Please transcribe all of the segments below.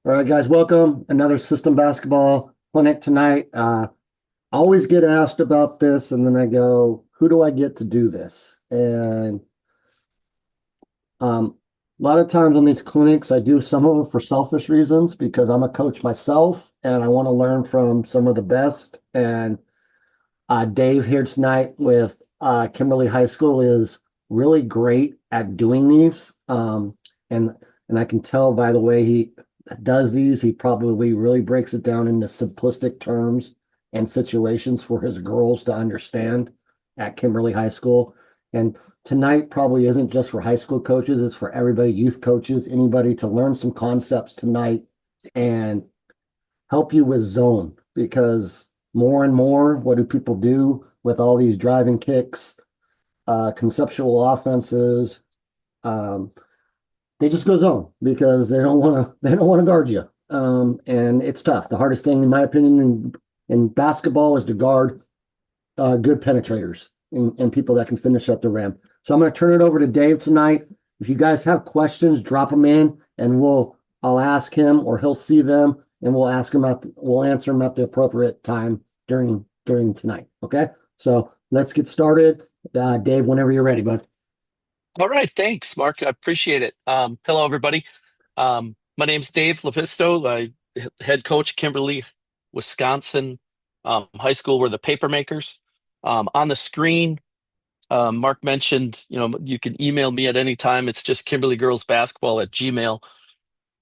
All right, guys, welcome. Another system basketball clinic tonight. I always get asked about this, and then I go, who do I get to do this? And a lot of times on these clinics, I do some of them for selfish reasons because I'm a coach myself and I want to learn from some of the best. And Dave here tonight with Kimberly High School is really great at doing these. And and I can tell by the way he does these, he probably really breaks it down into simplistic terms and situations for his girls to understand at Kimberly High School. And tonight probably isn't just for high school coaches, it's for everybody, youth coaches, anybody to learn some concepts tonight and help you with zone because more and more, what do people do with all these driving kicks, conceptual offenses? Um, they just go zone because they don't want to guard you. And it's tough. The hardest thing, in my opinion, in basketball is to guard good penetrators and people that can finish up the rim. So I'm going to turn it over to Dave tonight. If you guys have questions, drop them in, and I'll ask him, or he'll see them, and we'll answer them at the appropriate time during tonight. Okay, so let's get started. Dave, whenever you're ready, bud. All right, thanks, Mark. I appreciate it. Hello, everybody. My name's Dave Levisto, head coach, Kimberly, Wisconsin high school. We're the Papermakers. On the screen, Mark mentioned, you can email me at any time. It's just Kimberly Girls Basketball at Gmail.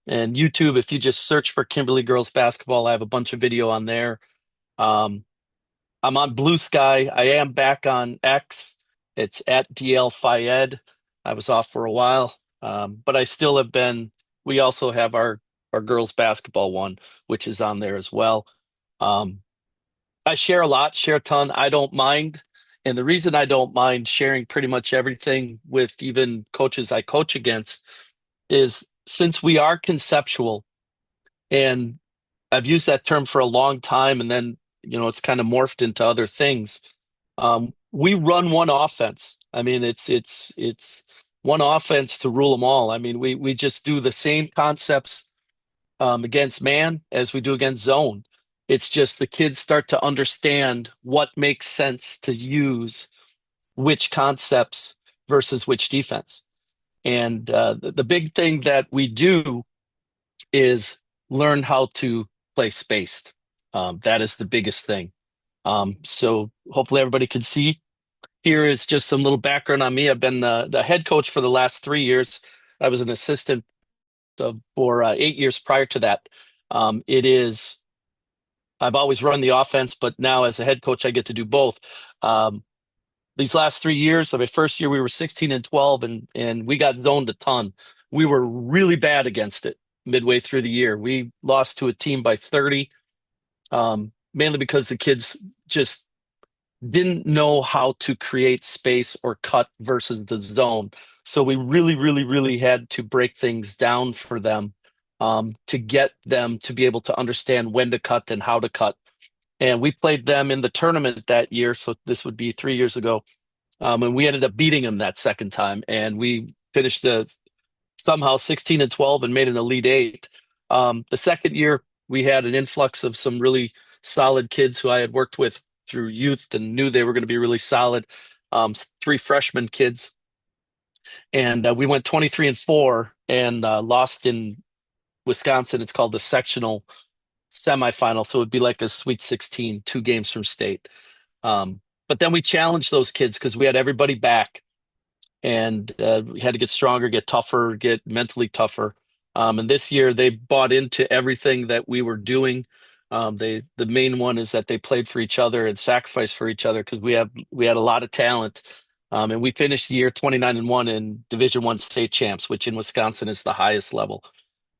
And YouTube, if you just search for Kimberly Girls Basketball, I have a bunch of video on there. Um, I'm on Blue Sky. I am back on X. It's at DL Fayed. I was off for a while, but I still have been. We also have our girls basketball one, which is on there as well. Um, I share a lot, share a ton. I don't mind, and the reason I don't mind sharing pretty much everything with even coaches I coach against is since we are conceptual, and I've used that term for a long time, and then it's kind of morphed into other things. We run one offense. I mean, it's one offense to rule them all. I mean, we just do the same concepts against man as we do against zone. It's just the kids start to understand what makes sense to use which concepts versus which defense. And the big thing that we do is learn how to play spaced. That is the biggest thing. So hopefully everybody can see. Here is just some little background on me. I've been the head coach for the last 3 years. I was an assistant for 8 years prior to that. I've always run the offense, but now as a head coach, I get to do both. Um, these last 3 years, of my first year, we were 16 and 12, and we got zoned a ton. We were really bad against it midway through the year. We lost to a team by 30, mainly because the kids just didn't know how to create space or cut versus the zone. So we really, really, really had to break things down for them to get them to be able to understand when to cut and how to cut. And we played them in the tournament that year. So this would be 3 years ago. And we ended up beating them that second time. And we finished somehow 16 and 12 and made an Elite Eight. The second year, we had an influx of some really solid kids who I had worked with through youth and knew they were going to be really solid. Three freshman kids, and we went 23-4 and lost in Wisconsin. It's called the sectional semifinal, so it'd be like a Sweet 16, 2 games from state. But then we challenged those kids because we had everybody back, and we had to get stronger, get tougher, get mentally tougher. And this year they bought into everything that we were doing. The main one is that they played for each other and sacrificed for each other because we had a lot of talent. And we finished the year 29-1 in Division I state champs, which in Wisconsin is the highest level.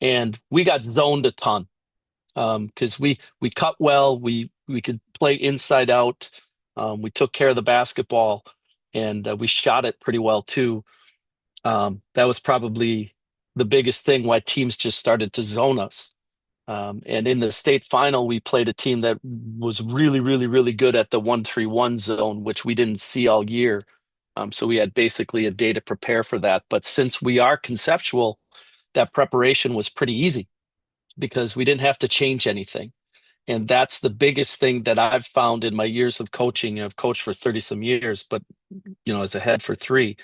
And we got zoned a ton because we cut well, we could play inside out, we took care of the basketball, and we shot it pretty well too. That was probably the biggest thing why teams just started to zone us. And in the state final, we played a team that was really, really, really good at the 1-3-1 zone, which we didn't see all year. So we had basically a day to prepare for that. But since we are conceptual, that preparation was pretty easy. because we didn't have to change anything. And that's the biggest thing that I've found in my years of coaching. I've coached for 30 some years, but as a head for three,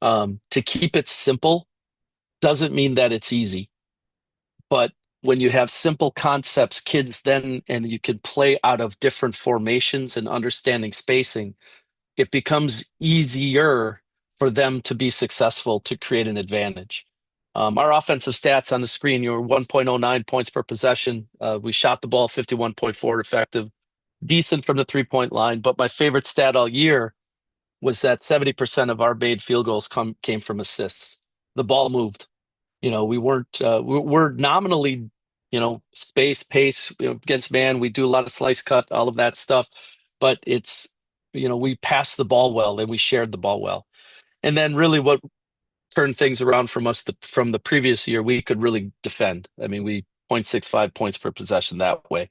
to keep it simple doesn't mean that it's easy. But when you have simple concepts, kids then, and you can play out of different formations and understanding spacing, it becomes easier for them to be successful to create an advantage. Our offensive stats on the screen, you were 1.09 points per possession. We shot the ball 51.4 effective, decent from the 3-point line. But my favorite stat all year was that 70% of our made field goals came from assists. The ball moved. We weren't, we're nominally, space, pace, against man. We do a lot of slice cut, all of that stuff. But we passed the ball well and we shared the ball well. And then really what turned things around from the previous year, we could really defend. I mean, we 0.65 points per possession that way.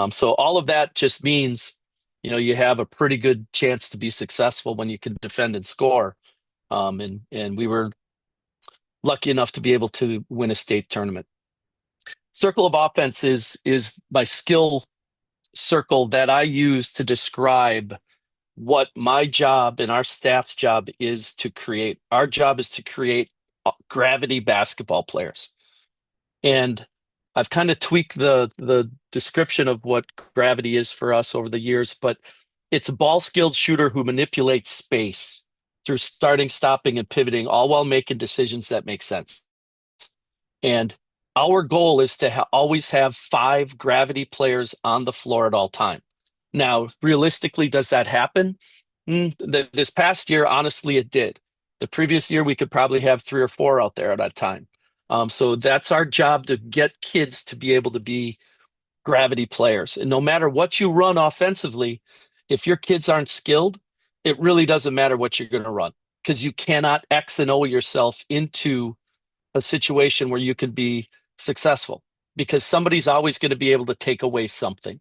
So all of that just means, you have a pretty good chance to be successful when you can defend and score. And we were lucky enough to be able to win a state tournament. Circle of offense is my skill circle that I use to describe what my job and our staff's job is to create. Our job is to create gravity basketball players. And I've kind of tweaked the description of what gravity is for us over the years, but it's a ball skilled shooter who manipulates space through starting, stopping, and pivoting, all while making decisions that make sense. And our goal is to always have 5 gravity players on the floor at all time. Now, realistically, does that happen? This past year, honestly, it did. The previous year, we could probably have 3 or 4 out there at a time. So that's our job, to get kids to be able to be gravity players. And no matter what you run offensively, if your kids aren't skilled, it really doesn't matter what you're going to run, because you cannot X and O yourself into a situation where you can be successful, because somebody's always going to be able to take away something.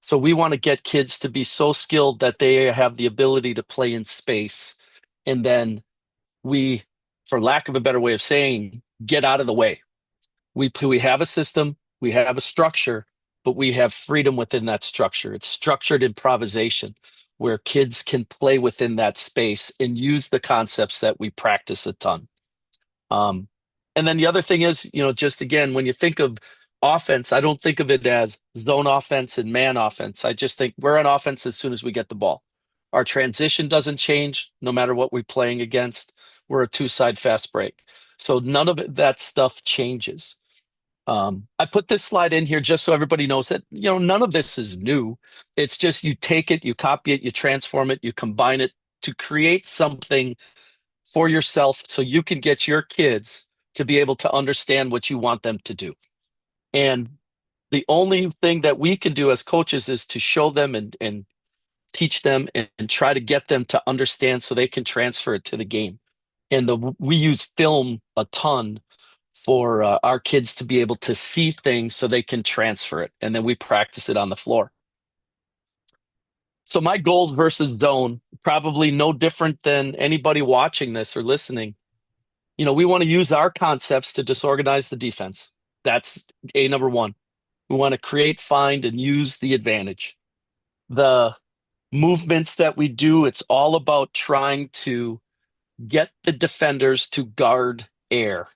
So we want to get kids to be so skilled that they have the ability to play in space. And then we, for lack of a better way of saying, get out of the way. We have a system, we have a structure, but we have freedom within that structure. It's structured improvisation where kids can play within that space and use the concepts that we practice a ton. And then the other thing is, just again, when you think of offense, I don't think of it as zone offense and man offense. I just think we're on offense as soon as we get the ball. Our transition doesn't change no matter what we're playing against. We're a 2-side fast break. So none of that stuff changes. I put this slide in here just so everybody knows that, none of this is new. It's just you take it, you copy it, you transform it, you combine it to create something for yourself so you can get your kids to be able to understand what you want them to do. And the only thing that we can do as coaches is to show them and teach them and try to get them to understand so they can transfer it to the game. And we use film a ton for our kids to be able to see things so they can transfer it. And then we practice it on the floor. So my goals versus zone, probably no different than anybody watching this or listening. We want to use our concepts to disorganize the defense. That's number one. We want to create, find, and use the advantage. The movements that we do, it's all about trying to get the defenders to guard air.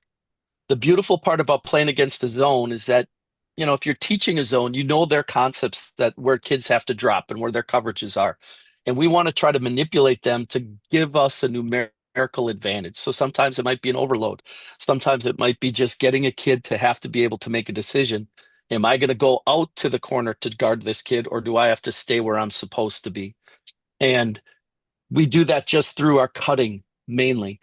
The beautiful part about playing against a zone is that, if you're teaching a zone, their concepts, that where kids have to drop and where their coverages are. And we want to try to manipulate them to give us a numerical advantage. So sometimes it might be an overload. Sometimes it might be just getting a kid to have to be able to make a decision. Am I going to go out to the corner to guard this kid, or do I have to stay where I'm supposed to be? And we do that just through our cutting mainly.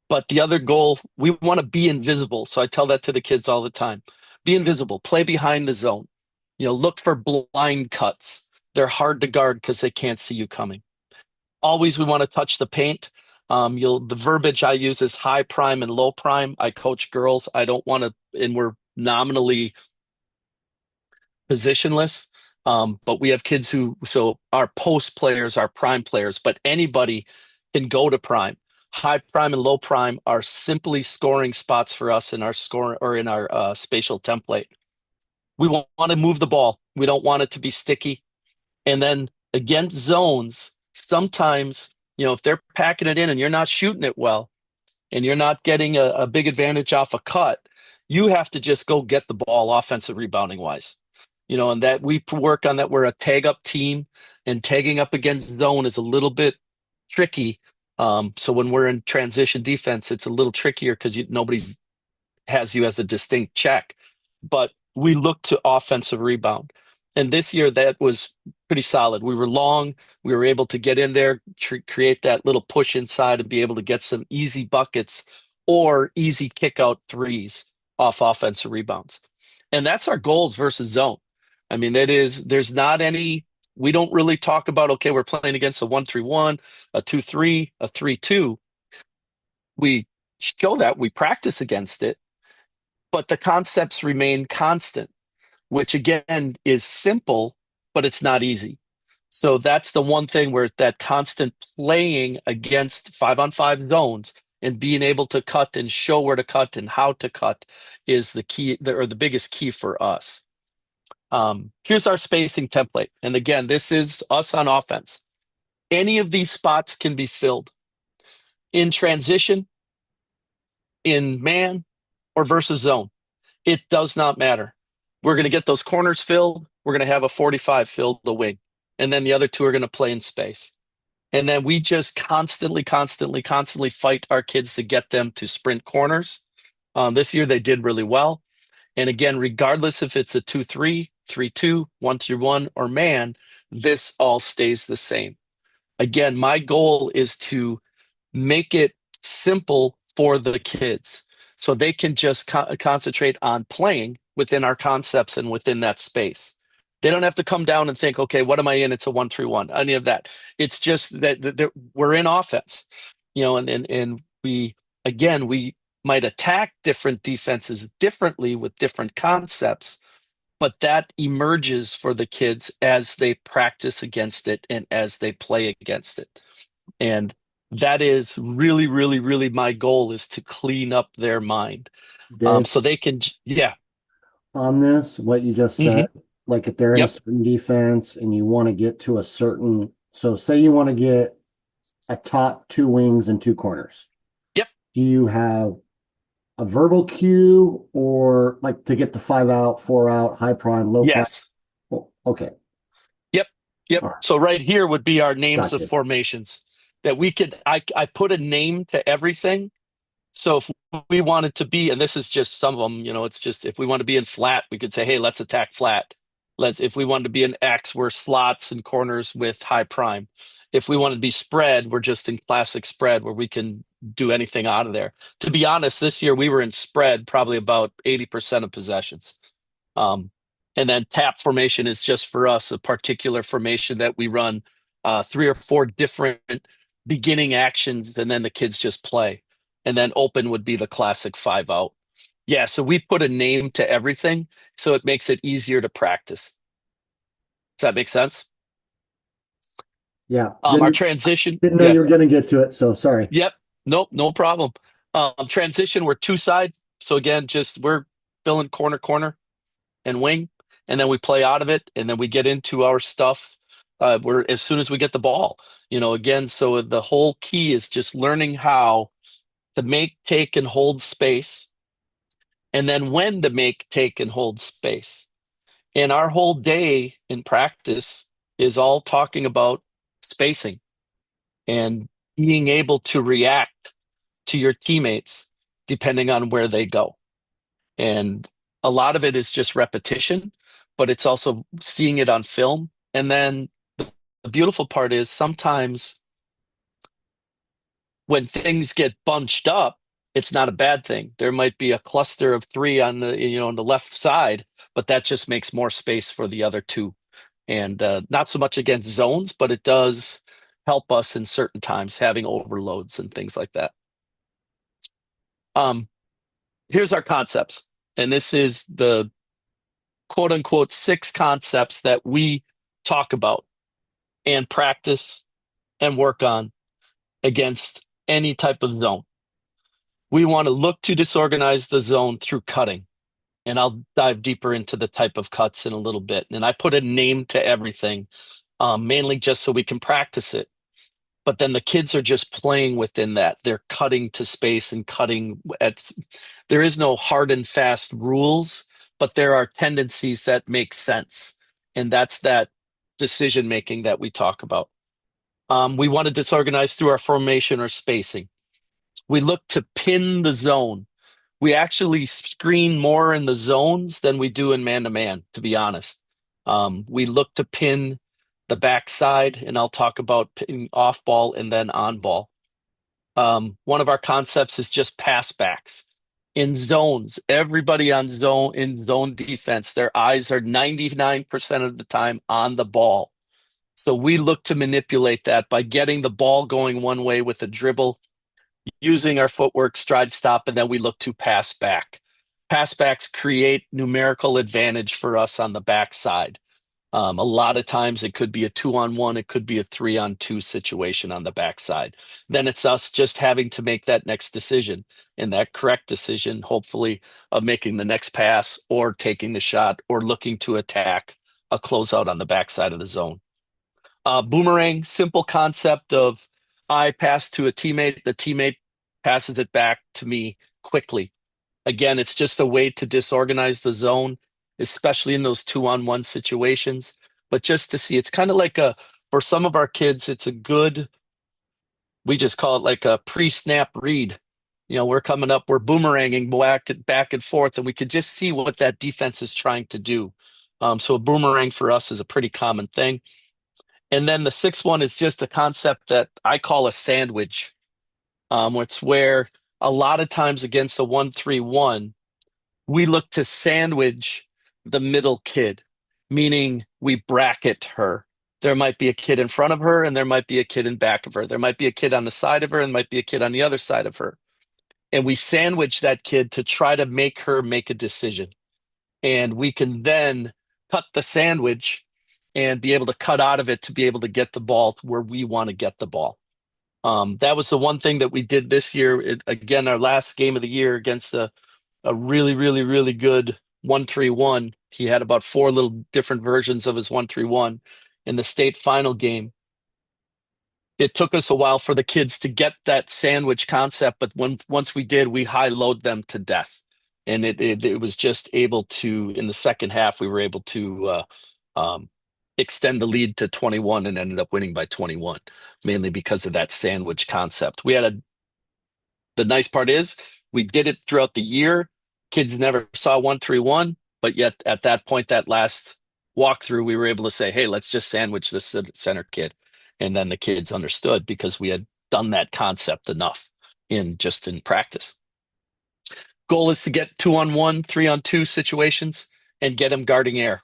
But the other goal, we want to be invisible. So I tell that to the kids all the time. Be invisible, play behind the zone. Look for blind cuts. They're hard to guard because they can't see you coming. Always we want to touch the paint. The verbiage I use is high prime and low prime. I coach girls. I don't want to, and we're nominally positionless. But we have kids so our post players are prime players, but anybody can go to prime. High prime and low prime are simply scoring spots for us in our score or in our spatial template. We want to move the ball. We don't want it to be sticky. And then against zones, sometimes, if they're packing it in and you're not shooting it well and you're not getting a big advantage off a cut, you have to just go get the ball offensive rebounding wise. And that we work on that. We're a tag up team, and tagging up against zone is a little bit tricky. So when we're in transition defense, it's a little trickier because nobody's has you as a distinct check, but we look to offensive rebound. And this year, that was pretty solid. We were long. We were able to get in there, create that little push inside, and be able to get some easy buckets or easy kick out threes off offensive rebounds. And that's our goals versus zone. I mean, there's not any, we don't really talk about, okay, we're playing against a 1-3-1, a 2-3, a 3-2. We show that, we practice against it, but the concepts remain constant, which again is simple, but it's not easy. So that's the one thing where that constant playing against 5-on-5 zones and being able to cut and show where to cut and how to cut is the key, or the biggest key for us. Here's our spacing template. And again, this is us on offense. Any of these spots can be filled in transition, in man, or versus zone. It does not matter. We're going to get those corners filled. We're going to have a 45 filled the wing. And then the other two are going to play in space. And then we just constantly, constantly, constantly fight our kids to get them to sprint corners. This year they did really well. And again, regardless if it's a 2-3, 3-2, 1-3-1, or man, this all stays the same. Again, my goal is to make it simple for the kids so they can just concentrate on playing within our concepts and within that space. They don't have to come down and think, okay, what am I in? It's a 1-3-1, any of that. It's just that we're in offense, and we might attack different defenses differently with different concepts, but that emerges for the kids as they practice against it and as they play against it. And that is really, really, really my goal, is to clean up their mind. Dave, So they can, yeah. on this, what you just said, Hmm. like if they're in a Yep. certain defense and you want to get to a certain, so say you want to get a top two wings and two corners, Yep. do you have a verbal cue or like to get the 5 out, 4 out, high prime, low prime? Yes. Oh, okay. Yep. Yep. All right. So right here would be our names of Gotcha. formations that we could, I put a name to everything. So if we wanted to be, and this is just some of them, it's just if we want to be in flat, we could say, hey, let's attack flat. If we wanted to be in X, we're slots and corners with high prime. If we wanted to be spread, we're just in classic spread where we can do anything out of there. To be honest, this year we were in spread probably about 80% of possessions. Um, and then tap formation is just for us a particular formation that we run 3 or 4 different beginning actions, and then the kids just play. And then open would be the classic 5 out. Yeah, so we put a name to everything, so it makes it easier to practice. Does that make sense? Yeah. Our transition, Didn't know yeah, you were going to get to it, so sorry. yep, nope, no problem. Transition, we're two side. So again, just we're filling corner, corner, and wing, and then we play out of it, and then we get into our stuff. We're as soon as we get the ball, again. So the whole key is just learning how to make, take, and hold space, and then when to make, take, and hold space. And our whole day in practice is all talking about spacing and being able to react to your teammates depending on where they go. And a lot of it is just repetition, but it's also seeing it on film. And then the beautiful part is sometimes when things get bunched up, it's not a bad thing. There might be a cluster of three on the left side, but that just makes more space for the other two. And not so much against zones, but it does help us in certain times having overloads and things like that. Um, Here's our concepts. And this is the quote unquote 6 concepts that we talk about and practice and work on against any type of zone. We want to look to disorganize the zone through cutting. And I'll dive deeper into the type of cuts in a little bit. And I put a name to everything, mainly just so we can practice it. But then the kids are just playing within that. They're cutting to space and cutting at, there is no hard and fast rules, but there are tendencies that make sense. And that's that decision making that we talk about. We want to disorganize through our formation or spacing. We look to pin the zone. We actually screen more in the zones than we do in man to man, to be honest. We look to pin the backside, and I'll talk about pinning off ball and then on ball. One of our concepts is just pass backs. In zones, everybody on zone in zone defense, their eyes are 99% of the time on the ball. So we look to manipulate that by getting the ball going one way with a dribble, using our footwork, stride stop, and then we look to pass back. Pass backs create numerical advantage for us on the backside. A lot of times it could be a 2-on-1, it could be a 3-on-2 situation on the backside. Then it's us just having to make that next decision, and that correct decision, hopefully, of making the next pass or taking the shot or looking to attack a closeout on the backside of the zone. Boomerang, simple concept of I pass to a teammate, the teammate passes it back to me quickly. Again, it's just a way to disorganize the zone, especially in those 2-on-1 situations. But just to see, it's kind of like for some of our kids, it's a good, we just call it like a pre-snap read. We're coming up, we're boomeranging back and forth, and we could just see what that defense is trying to do. So a boomerang for us is a pretty common thing. And then the sixth one is just a concept that I call a sandwich. It's where a lot of times against a 1-3-1, we look to sandwich the middle kid, meaning we bracket her. There might be a kid in front of her, and there might be a kid in back of her. There might be a kid on the side of her, and might be a kid on the other side of her. And we sandwich that kid to try to make her make a decision. And we can then cut the sandwich and be able to cut out of it to be able to get the ball to where we want to get the ball. That was the one thing that we did this year. Again, our last game of the year against a really, really, really good 1-3-1. He had about four little different versions of his 1-3-1 in the state final game. It took us a while for the kids to get that sandwich concept, but once we did, we high load them to death. And it was just able to, in the second half, we were able to extend the lead to 21 and ended up winning by 21, mainly because of that sandwich concept. The nice part is we did it throughout the year. Kids never saw 1-3-1, but yet at that point, that last walkthrough, we were able to say, hey, let's just sandwich this center kid. And then the kids understood because we had done that concept enough in practice. Goal is to get 2-on-1, 3-on-2 situations and get them guarding air.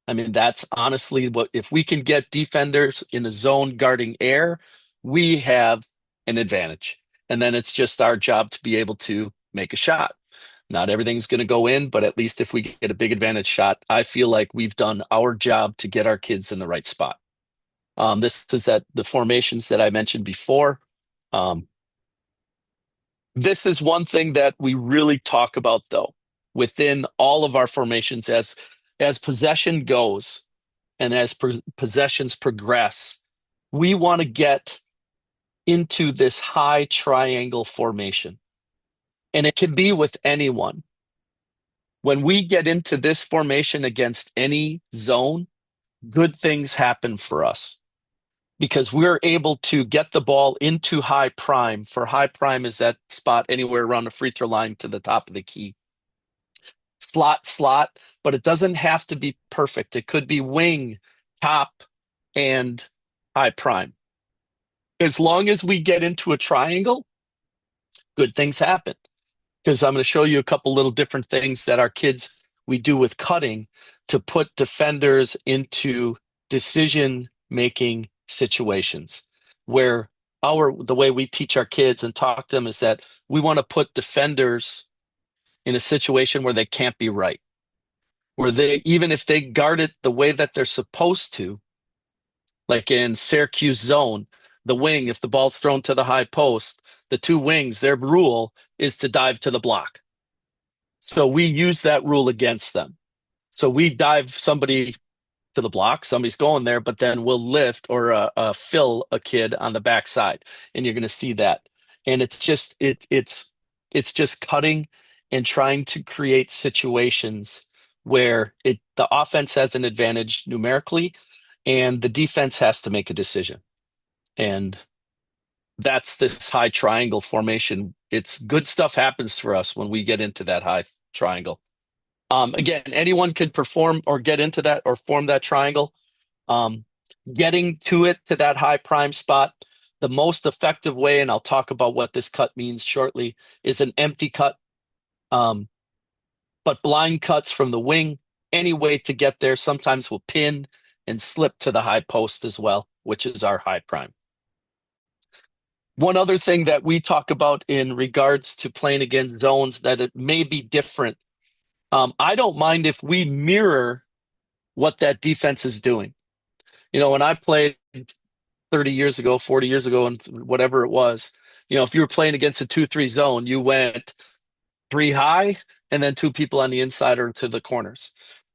I mean, that's honestly what, if we can get defenders in the zone guarding air, we have an advantage. And then it's just our job to be able to make a shot. Not everything's going to go in, but at least if we get a big advantage shot, I feel like we've done our job to get our kids in the right spot. This is the formations that I mentioned before. This is one thing that we really talk about, though, within all of our formations as possession goes and as possessions progress, we want to get into this high triangle formation. And it can be with anyone. When we get into this formation against any zone, good things happen for us because we're able to get the ball into high prime. For high prime is that spot anywhere around the free throw line to the top of the key. Slot, but it doesn't have to be perfect. It could be wing, top, and high prime. As long as we get into a triangle, good things happen. Because I'm going to show you a couple little different things that our kids we do with cutting to put defenders into decision making situations where the way we teach our kids and talk to them is that we want to put defenders in a situation where they can't be right, where they, even if they guard it the way that they're supposed to, like in Syracuse zone, the wing, if the ball's thrown to the high post, the two wings, their rule is to dive to the block. So we use that rule against them. So we dive somebody to the block, somebody's going there, but then we'll lift or fill a kid on the backside, and you're going to see that. And it's just cutting and trying to create situations where the offense has an advantage numerically, and the defense has to make a decision. And that's this high triangle formation. It's good stuff happens for us when we get into that high triangle. Again, anyone can perform or get into that or form that triangle. Um, Getting to it to that high prime spot, the most effective way, and I'll talk about what this cut means shortly, is an empty cut. Um, but blind cuts from the wing, any way to get there, sometimes will pin and slip to the high post as well, which is our high prime. One other thing that we talk about in regards to playing against zones that it may be different. I don't mind if we mirror what that defense is doing. When I played 30 years ago, 40 years ago, and whatever it was, if you were playing against a 2-3 zone, you went three high and then two people on the inside or to the corners.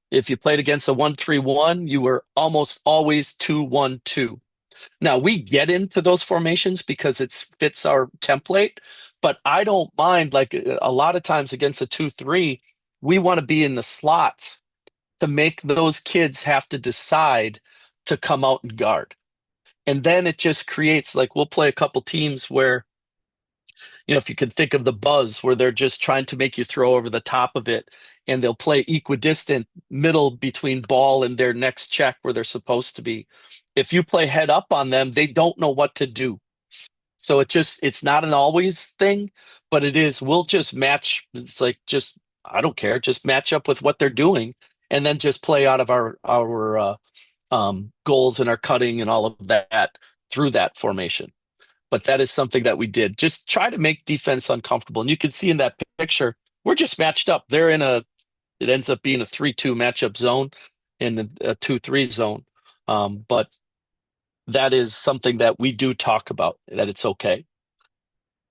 If you played against a 1-3-1, you were almost always 2-1-2. Now we get into those formations because it fits our template, but I don't mind. Like a lot of times against a 2-3, we want to be in the slots to make those kids have to decide to come out and guard. And then it just creates, like, we'll play a couple teams where, if you can think of the buzz where they're just trying to make you throw over the top of it, and they'll play equidistant middle between ball and their next check where they're supposed to be. If you play head up on them, they don't know what to do. So it's not an always thing, but it is, we'll just match. It's like, just, I don't care, just match up with what they're doing and then just play out of our goals and our cutting and all of that through that formation. But that is something that we did. Just try to make defense uncomfortable. And you can see in that picture, we're just matched up. It ends up being a 3-2 matchup zone and a 2-3 zone. But that is something that we do talk about, that it's okay.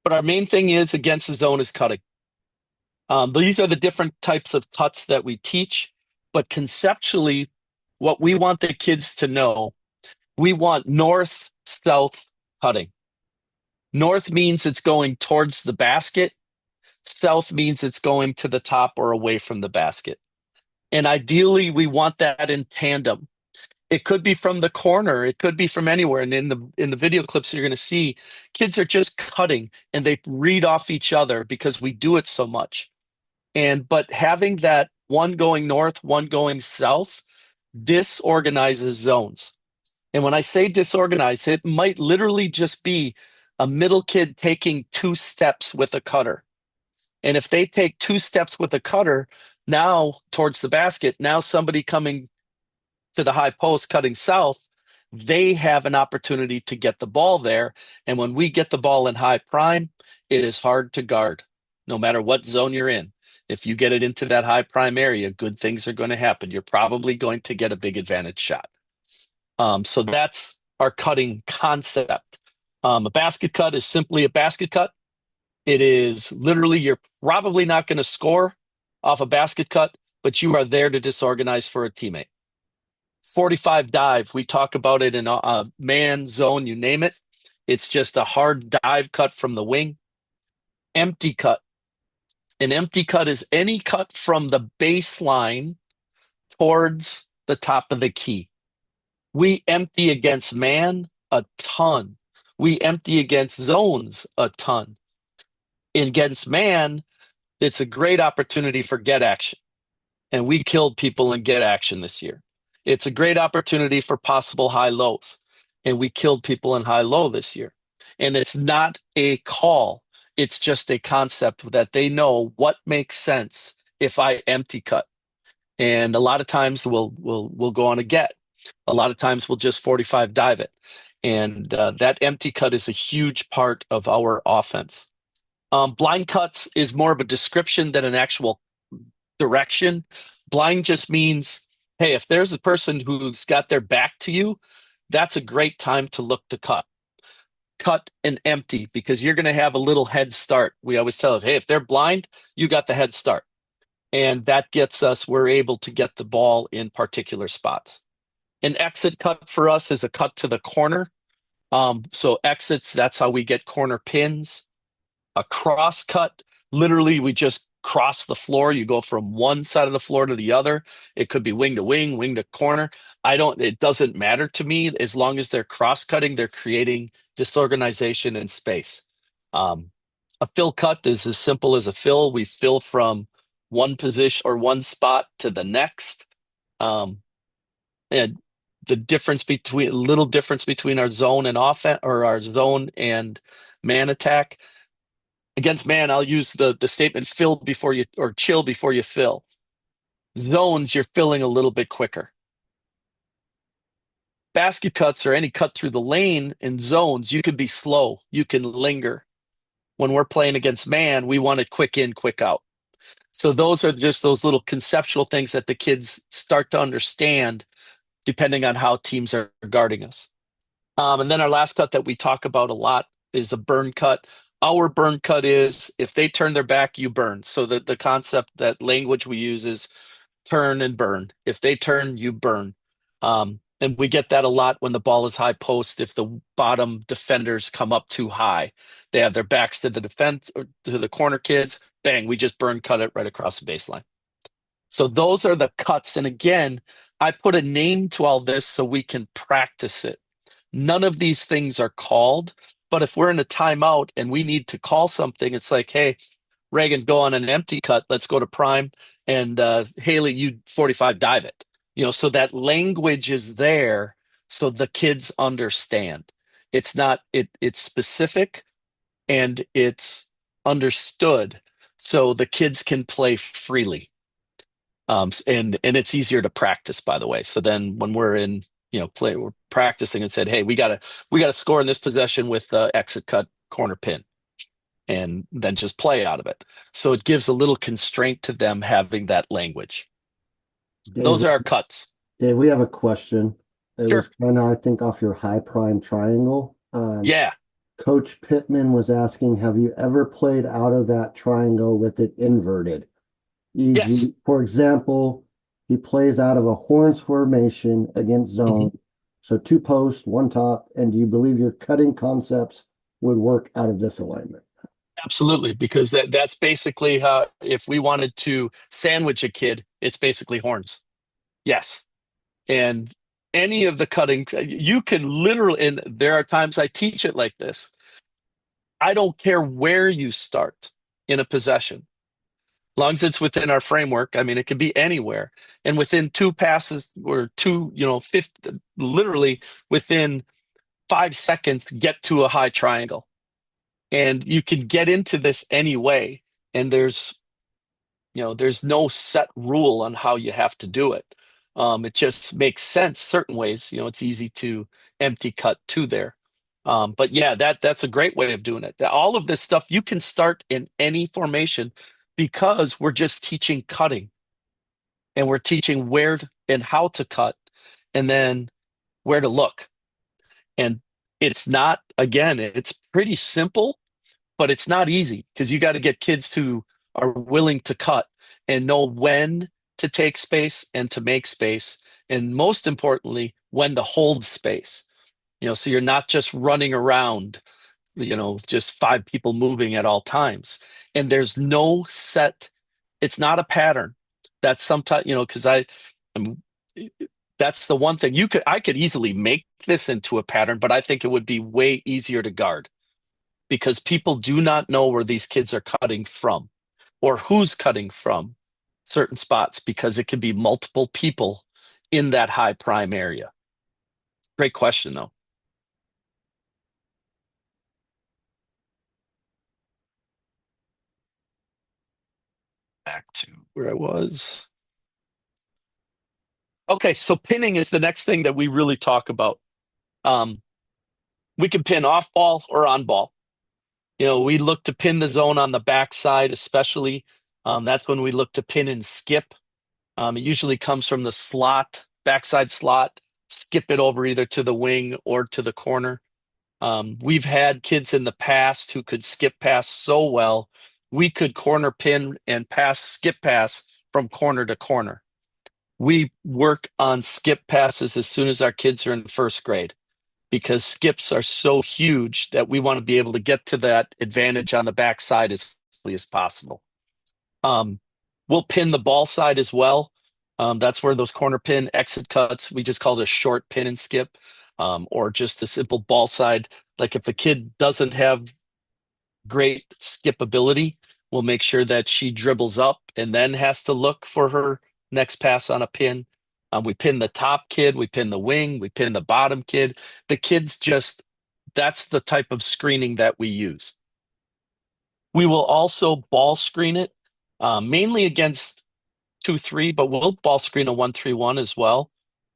But our main thing is against the zone is cutting. These are the different types of cuts that we teach. But conceptually, what we want the kids to know, we want north, south cutting. North means it's going towards the basket. South means it's going to the top or away from the basket. And ideally, we want that in tandem. It could be from the corner. It could be from anywhere. And in the video clips you're going to see, kids are just cutting and they read off each other because we do it so much. But having that one going north, one going south, disorganizes zones. And when I say disorganized, it might literally just be a middle kid taking 2 steps with a cutter. And if they take 2 steps with a cutter now towards the basket, now somebody coming to the high post cutting south, they have an opportunity to get the ball there. And when we get the ball in high prime, it is hard to guard, no matter what zone you're in. If you get it into that high prime area, good things are going to happen. You're probably going to get a big advantage shot. So that's our cutting concept. A basket cut is simply a basket cut. It is literally, you're probably not going to score off a basket cut, but you are there to disorganize for a teammate. 45 dive, we talk about it in a man zone, you name it. It's just a hard dive cut from the wing. Empty cut. An empty cut is any cut from the baseline towards the top of the key. We empty against man a ton. We empty against zones a ton. Against man, it's a great opportunity for get action. And we killed people in get action this year. It's a great opportunity for possible high lows. And we killed people in high low this year. And it's not a call. It's just a concept that they know what makes sense if I empty cut. And a lot of times we'll go on a get. A lot of times we'll just 45 dive it. And that empty cut is a huge part of our offense. Blind cuts is more of a description than an actual direction. Blind just means, hey, if there's a person who's got their back to you, that's a great time to look to cut. Cut and empty because you're going to have a little head start. We always tell them, hey, if they're blind, you got the head start. and that gets us, we're able to get the ball in particular spots. An exit cut for us is a cut to the corner. So exits, that's how we get corner pins. A cross cut, literally, we just cross the floor. You go from one side of the floor to the other. It could be wing to wing, wing to corner. It doesn't matter to me as long as they're cross cutting, they're creating disorganization in space. Um, a fill cut is as simple as a fill. We fill from one position or one spot to the next. Um, and the difference between little difference between our zone and offense or our zone and man attack. Against man, I'll use the statement fill before you or chill before you fill. Zones, you're filling a little bit quicker. Basket cuts or any cut through the lane in zones, you can be slow, you can linger. When we're playing against man, we want it quick in, quick out. So those are just those little conceptual things that the kids start to understand depending on how teams are guarding us. And then our last cut that we talk about a lot is a burn cut. Our burn cut is if they turn their back, you burn. So the concept, that language we use is turn and burn. If they turn, you burn. And we get that a lot when the ball is high post. If the bottom defenders come up too high, they have their backs to the defense or to the corner kids. Bang, we just burn cut it right across the baseline. So those are the cuts. And again, I put a name to all this so we can practice it. None of these things are called, but if we're in a timeout and we need to call something, it's like, hey, Reagan, go on an empty cut. Let's go to prime. And Haley, you 45 dive it. So that language is there so the kids understand. It's not, it's specific and it's understood so the kids can play freely. And it's easier to practice, by the way. So then when we're in, play, we're practicing and said, hey, we gotta score in this possession with exit cut corner pin, and then just play out of it. So it gives a little constraint to them having that language. Dave, Those are our cuts. Dave, we have a question. It Sure. was kind of, I think, off your high prime triangle. Yeah. Coach Pittman was asking, have you ever played out of that triangle with it inverted? Yes. E.g., for example, he plays out of a horns formation against Mhm. zone. So two posts, one top. And do you believe your cutting concepts would work out of this alignment? Absolutely, because that's basically how if we wanted to sandwich a kid, it's basically horns. Yes. And any of the cutting, you can literally, and there are times I teach it like this. I don't care where you start in a possession, long as it's within our framework. I mean, it could be anywhere. And within two passes or two, 50, literally within 5 seconds, get to a high triangle. And you can get into this anyway. And there's no set rule on how you have to do it. It just makes sense certain ways. It's easy to empty cut to there. But yeah, that's a great way of doing it. All of this stuff you can start in any formation because we're just teaching cutting and we're teaching and how to cut and then where to look. And it's not, again, it's pretty simple, but it's not easy because you got to get kids who are willing to cut and know when to take space and to make space. And most importantly, when to hold space. So you're not just running around, just five people moving at all times. And there's no set, it's not a pattern. That's sometimes, because I'm, that's the one thing I could easily make this into a pattern, but I think it would be way easier to guard because people do not know where these kids are cutting from or who's cutting from certain spots because it could be multiple people in that high prime area. Great question, though. Back to where I was. Okay, so pinning is the next thing that we really talk about. Um, we can pin off ball or on ball. We look to pin the zone on the backside, especially. That's when we look to pin and skip. It usually comes from the slot, backside slot, skip it over either to the wing or to the corner. We've had kids in the past who could skip pass so well. We could corner pin and skip pass from corner to corner. We work on skip passes as soon as our kids are in first grade because skips are so huge that we want to be able to get to that advantage on the backside as quickly as possible. Um, we'll pin the ball side as well. That's where those corner pin exit cuts, we just call it a short pin and skip, or just a simple ball side. Like if a kid doesn't have great skip ability, we'll make sure that she dribbles up and then has to look for her next pass on a pin. We pin the top kid, we pin the wing, we pin the bottom kid. The kids just, that's the type of screening that we use. We will also ball screen it, mainly against 2-3, but we'll ball screen a 1-3-1 as well,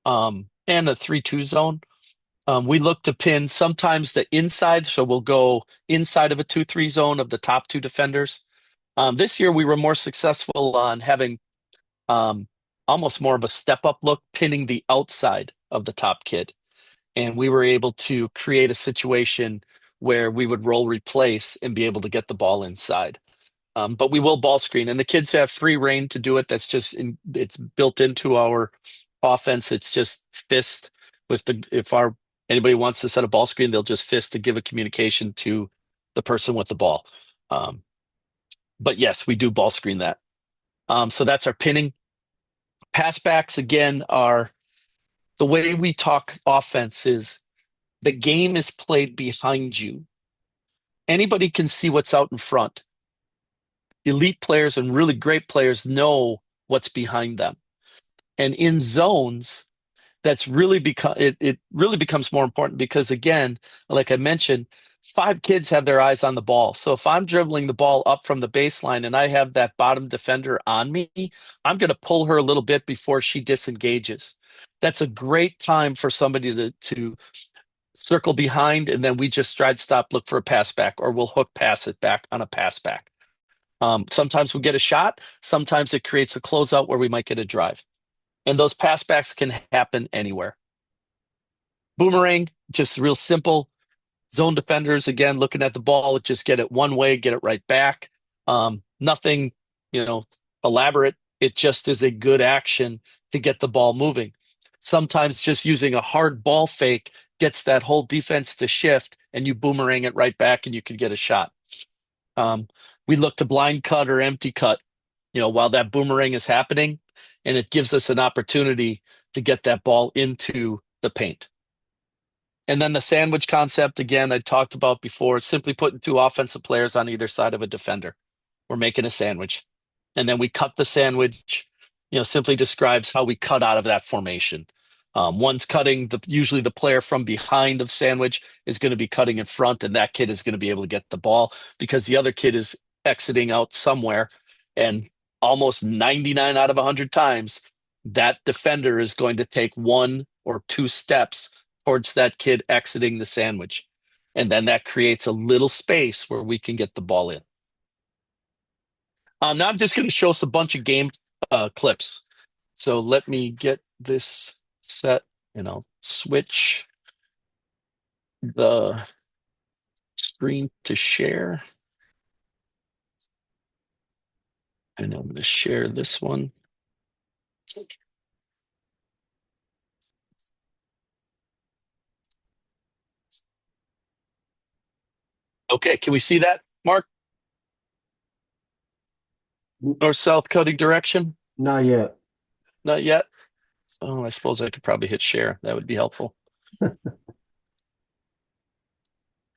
and a 3-2 zone. We look to pin sometimes the inside, so we'll go inside of a 2-3 zone of the top two defenders. This year, we were more successful on having um, almost more of a step up look, pinning the outside of the top kid. And we were able to create a situation where we would roll replace and be able to get the ball inside. But we will ball screen, and the kids have free reign to do it. That's just it's built into our offense. It's just fist with the if our anybody wants to set a ball screen, they'll just fist to give a communication to the person with the ball. Um, but yes, we do ball screen that. So that's our pinning. Passbacks again are the way we talk offense is the game is played behind you. Anybody can see what's out in front. Elite players and really great players know what's behind them. And in zones, that's really it really becomes more important because again, like I mentioned, five kids have their eyes on the ball. So if I'm dribbling the ball up from the baseline and I have that bottom defender on me, I'm going to pull her a little bit before she disengages. That's a great time for somebody to circle behind, and then we just stride stop, look for a pass back, or we'll hook pass it back on a pass back. Sometimes we get a shot. Sometimes it creates a closeout where we might get a drive. And those passbacks can happen anywhere. Boomerang, just real simple. Zone defenders, again, looking at the ball, just get it one way, get it right back. Nothing, you know, elaborate. It just is a good action to get the ball moving. Sometimes just using a hard ball fake gets that whole defense to shift, and you boomerang it right back, and you can get a shot. Um, we look to blind cut or empty cut, while that boomerang is happening, and it gives us an opportunity to get that ball into the paint. And then the sandwich concept, again, I talked about before, simply putting two offensive players on either side of a defender. We're making a sandwich. And then we cut the sandwich, simply describes how we cut out of that formation. One's cutting, usually the player from behind of sandwich is going to be cutting in front, and that kid is going to be able to get the ball because the other kid is exiting out somewhere. And almost 99 out of 100 times, that defender is going to take one or two steps towards that kid exiting the sandwich. And then that creates a little space where we can get the ball in. Now I'm just going to show us a bunch of game clips. So let me get this set and I'll switch the screen to share. And I'm going to share this one. Okay, can we see that, Mark? North-south cutting direction? Not yet. Not yet. Oh, I suppose I could probably hit share. That would be helpful. As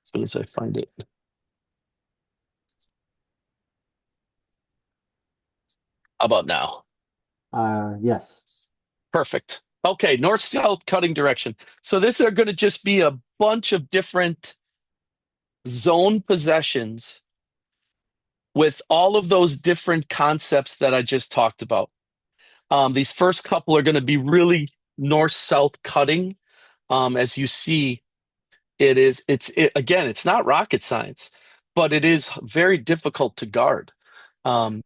soon as I find it. How about now? Yes. Perfect. Okay, north-south cutting direction. So this are going to just be a bunch of different zone possessions with all of those different concepts that I just talked about. These first couple are going to be really north-south cutting. As you see, again, it's not rocket science, but it is very difficult to guard. And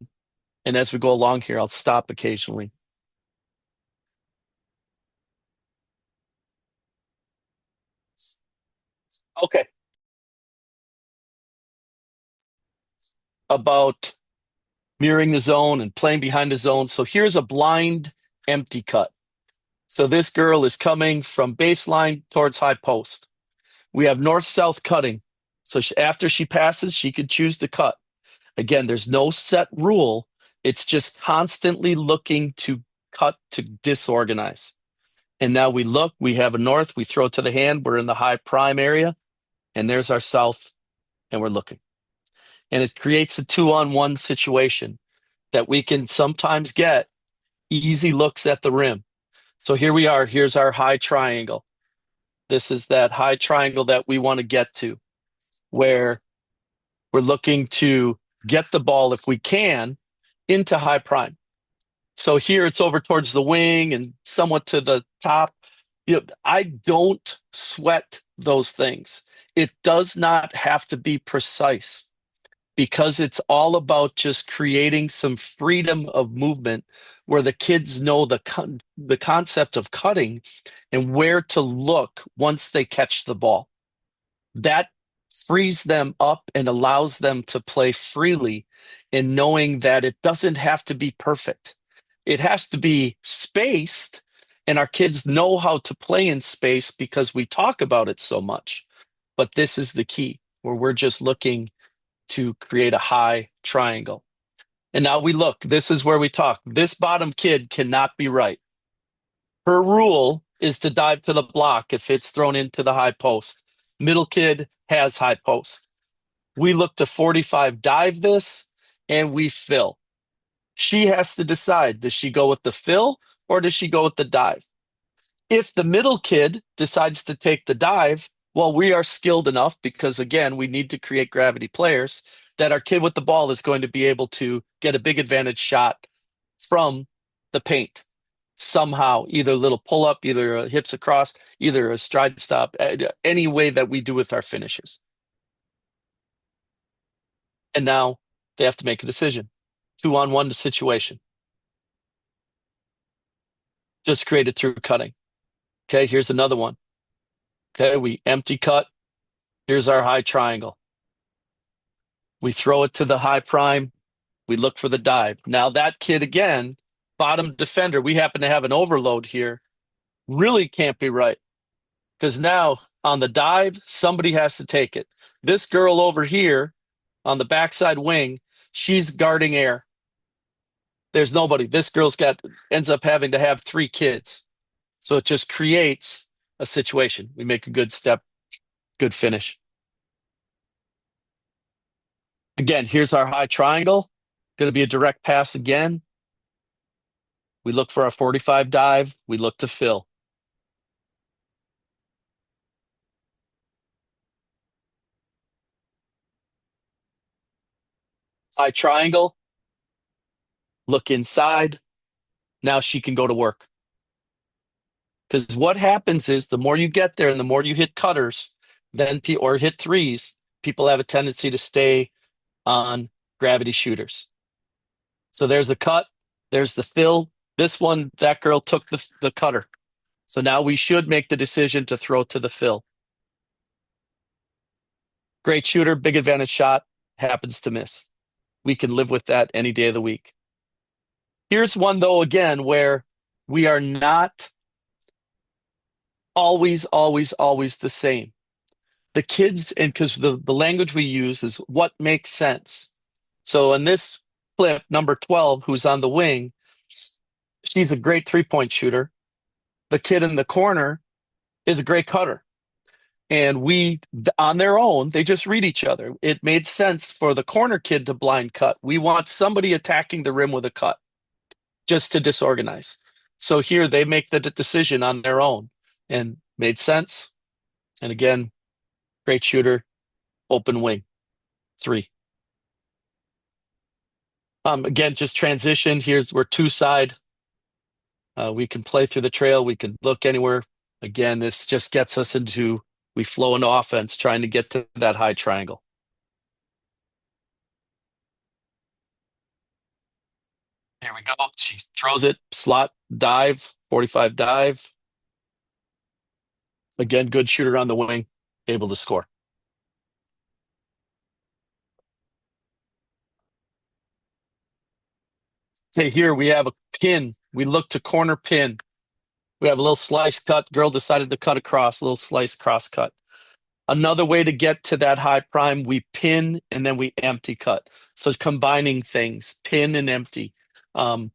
as we go along here, I'll stop occasionally. Okay. About mirroring the zone and playing behind the zone. So here's a blind empty cut. So this girl is coming from baseline towards high post. We have north-south cutting. So after she passes, she could choose to cut. Again, there's no set rule. It's just constantly looking to cut to disorganize. And now we look, we have a north, we throw it to the hand, we're in the high prime area, and there's our south, and we're looking. And it creates a 2-on-1 situation that we can sometimes get easy looks at the rim. So here we are. Here's our high triangle. This is that high triangle that we want to get to, where we're looking to get the ball, if we can, into high prime. So here it's over towards the wing and somewhat to the top. I don't sweat those things. It does not have to be precise because it's all about just creating some freedom of movement where the kids know the concept of cutting and where to look once they catch the ball. That frees them up and allows them to play freely in knowing that it doesn't have to be perfect. It has to be spaced, and our kids know how to play in space because we talk about it so much. But this is the key, where we're just looking to create a high triangle. And now we look, this is where we talk. This bottom kid cannot be right. Her rule is to dive to the block if it's thrown into the high post. Middle kid has high post. We look to 45 dive this and we fill. She has to decide, does she go with the fill or does she go with the dive? If the middle kid decides to take the dive, well, we are skilled enough because, again, we need to create gravity players that our kid with the ball is going to be able to get a big advantage shot from the paint somehow, either a little pull up, either a hips across, either a stride stop, any way that we do with our finishes. And now they have to make a decision. 2-on-1 situation. Just created through cutting. Okay, here's another one. Okay, we empty cut. Here's our high triangle. We throw it to the high prime. We look for the dive. Now that kid again, bottom defender, we happen to have an overload here. Really can't be right. Because now on the dive, somebody has to take it. This girl over here on the backside wing, she's guarding air. There's nobody. This girl's ends up having to have 3 kids. So it just creates a situation. We make a good step, good finish. Again, here's our high triangle. Going to be a direct pass again. We look for our 45 dive. We look to fill. High triangle. Look inside. Now she can go to work. Because what happens is the more you get there and the more you hit cutters, or hit threes, people have a tendency to stay on gravity shooters. So there's the cut. There's the fill. This one, that girl took the cutter. So now we should make the decision to throw to the fill. Great shooter, big advantage shot, happens to miss. We can live with that any day of the week. Here's one, though, again, where we are not always, always, always the same. The kids, and because the language we use is what makes sense. So in this clip, number 12, who's on the wing, she's a great 3-point shooter. The kid in the corner is a great cutter. And on their own, they just read each other. It made sense for the corner kid to blind cut. We want somebody attacking the rim with a cut just to disorganize. So here they make the decision on their own and made sense. And again, great shooter, open wing, 3. Again, just transition. We're 2-side. We can play through the trail. We can look anywhere. Again, this just gets us we flow into offense, trying to get to that high triangle. Here we go. She throws it, slot, dive, 45 dive. Again, good shooter on the wing, able to score. Okay, here we have a pin. We look to corner pin. We have a little slice cut. Girl decided to cut across, a little slice cross cut. Another way to get to that high prime, we pin and then we empty cut. So combining things, pin and empty. Um,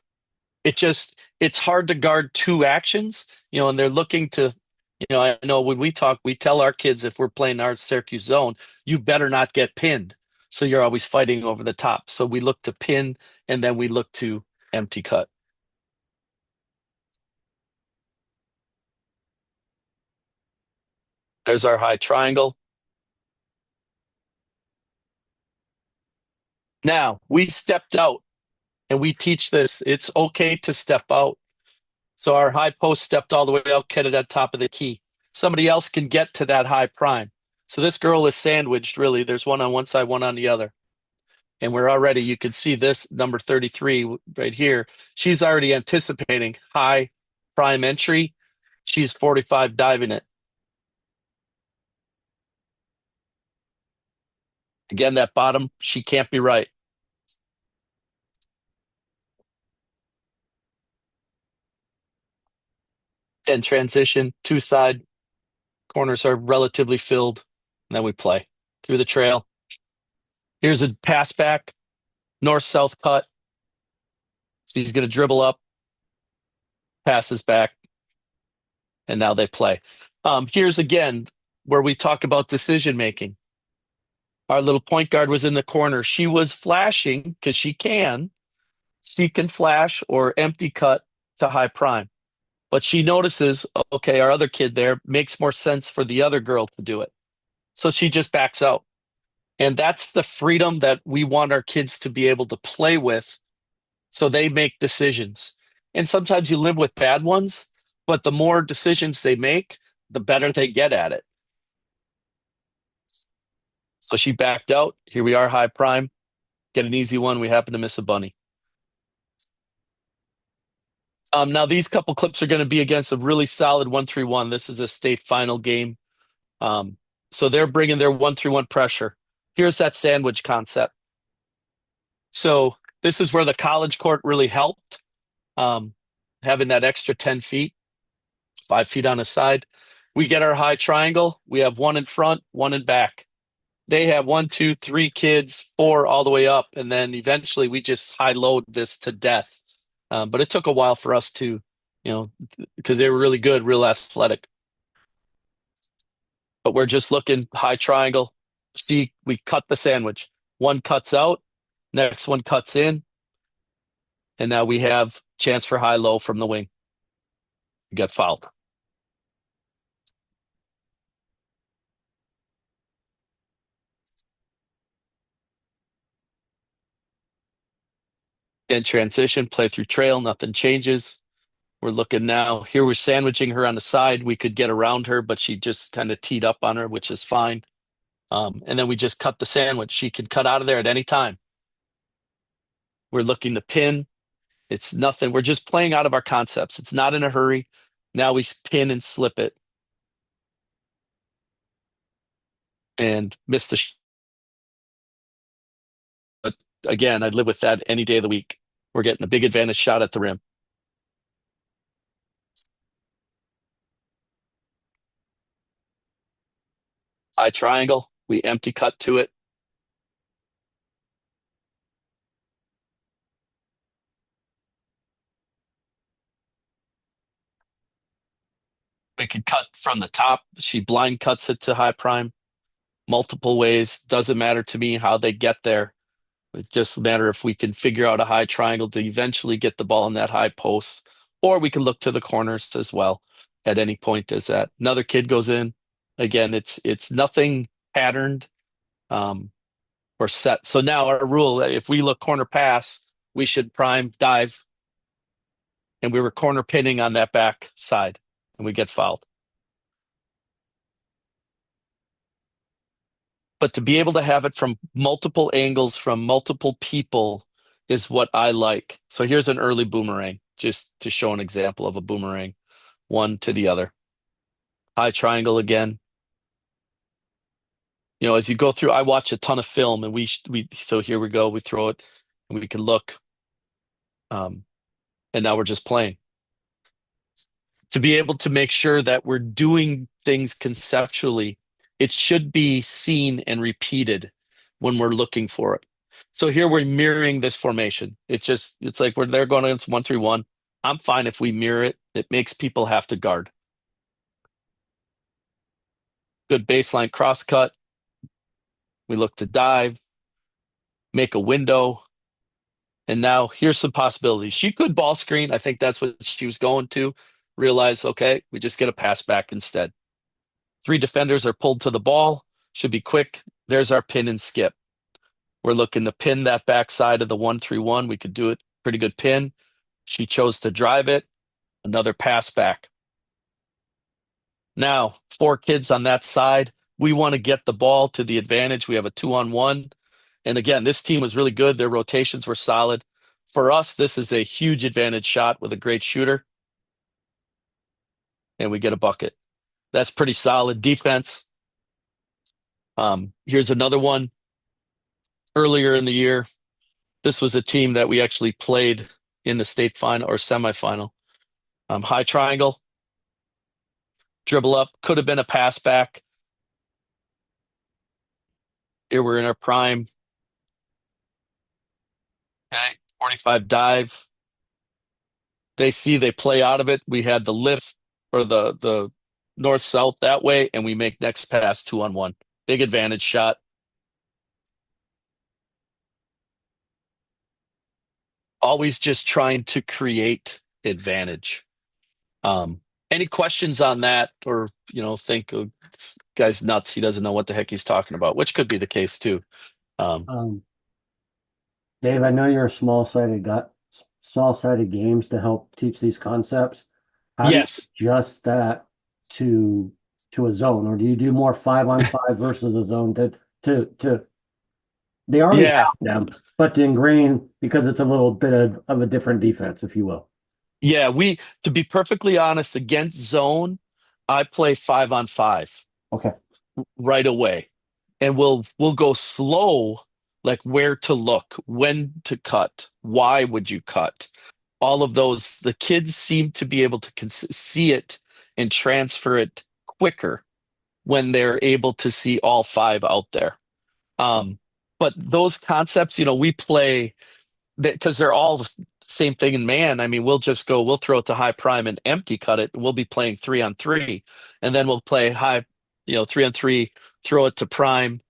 it's hard to guard two actions, and they're looking to, I know when we talk, we tell our kids if we're playing our Syracuse zone, you better not get pinned. So you're always fighting over the top. So we look to pin and then we look to empty cut. There's our high triangle. Now we stepped out and we teach this. It's okay to step out. So our high post stepped all the way out, cut it at top of the key. Somebody else can get to that high prime. So this girl is sandwiched, really. There's one on one side, one on the other. And we're already, you can see this number 33 right here. She's already anticipating high prime entry. She's 45 diving it. Again, that bottom, she can't be right. And transition, two side corners are relatively filled. And then we play through the trail. Here's a pass back, north south cut. So he's going to dribble up, passes back, and now they play. Here's again where we talk about decision making. Our little point guard was in the corner. She was flashing because she can. She can flash or empty cut to high prime. But she notices, okay, our other kid there makes more sense for the other girl to do it. So she just backs out. And that's the freedom that we want our kids to be able to play with so they make decisions. And sometimes you live with bad ones, but the more decisions they make, the better they get at it. So she backed out. Here we are, high prime. Get an easy one. We happen to miss a bunny. Now these couple clips are going to be against a really solid 1-3-1. This is a state final game. Um, so they're bringing their 1-3-1 pressure. Here's that sandwich concept. So this is where the college court really helped, um, having that extra 10 feet, 5 feet on a side. We get our high triangle. We have one in front, one in back. They have one, two, three kids, four all the way up. And then eventually we just high load this to death. But it took a while for us to, because they were really good, real athletic. But we're just looking high triangle. See, we cut the sandwich. One cuts out, next one cuts in, and now we have chance for high low from the wing. We got fouled. In transition, play through trail, nothing changes. We're looking now. Here we're sandwiching her on the side. We could get around her, but she just kind of teed up on her, which is fine. And then we just cut the sandwich. She can cut out of there at any time. We're looking to pin. It's nothing. We're just playing out of our concepts. It's not in a hurry. Now we pin and slip it and miss the. But again, I'd live with that any day of the week. We're getting a big advantage shot at the rim. High triangle. We empty cut to it. We could cut from the top. She blind cuts it to high prime multiple ways. Doesn't matter to me how they get there. It just matter if we can figure out a high triangle to eventually get the ball in that high post, or we can look to the corners as well at any point as that another kid goes in. Again, it's nothing patterned, um, or set. So now our rule, if we look corner pass, we should prime dive, and we were corner pinning on that back side, and we get fouled. But to be able to have it from multiple angles, from multiple people, is what I like. So here's an early boomerang, just to show an example of a boomerang, one to the other. High triangle again. As you go through, I watch a ton of film, and so here we go. We throw it, and we can look. Um, and now we're just playing. To be able to make sure that we're doing things conceptually, it should be seen and repeated when we're looking for it. So here we're mirroring this formation. It's like we're there going against 1-3-1. I'm fine if we mirror it. It makes people have to guard. Good baseline cross cut. We look to dive, make a window, and now here's some possibilities. She could ball screen. I think that's what she was going to. Realize, okay, we just get a pass back instead. Three defenders are pulled to the ball. Should be quick. There's our pin and skip. We're looking to pin that backside of the 1-3-1. We could do it. Pretty good pin. She chose to drive it. Another pass back. Now, four kids on that side. We want to get the ball to the advantage. We have a 2-on-1. And again, this team was really good. Their rotations were solid. For us, this is a huge advantage shot with a great shooter. And we get a bucket. That's pretty solid defense. Here's another one earlier in the year. This was a team that we actually played in the state final or semifinal. High triangle, dribble up, could have been a pass back. Here we're in our prime. Okay, 45 dive. They play out of it. We had the lift or the north south that way, and we make next pass 2-on-1. Big advantage shot. Always just trying to create advantage. Um, any questions on that, or think oh, this guy's nuts. He doesn't know what the heck he's talking about, which could be the case too. Um, Um, Dave, I know you're a small-sided games to help teach these concepts. How do you yes, adjust that to a zone, or do you do more 5-on-5 versus a zone to they already yeah, have them, but to ingrain because it's a little bit of a different defense, if you will. yeah. We, to be perfectly honest, against zone, I play 5-on-5 Okay. right away, and we'll go slow, like where to look, when to cut, why would you cut, all of those. The kids seem to be able to see it and transfer it quicker when they're able to see all five out there. Um, but those concepts, we play that because they're all the same thing in man. I mean, we'll throw it to high prime and empty cut it. And we'll be playing 3-on-3, and then we'll play high, 3-on-3, throw it to prime,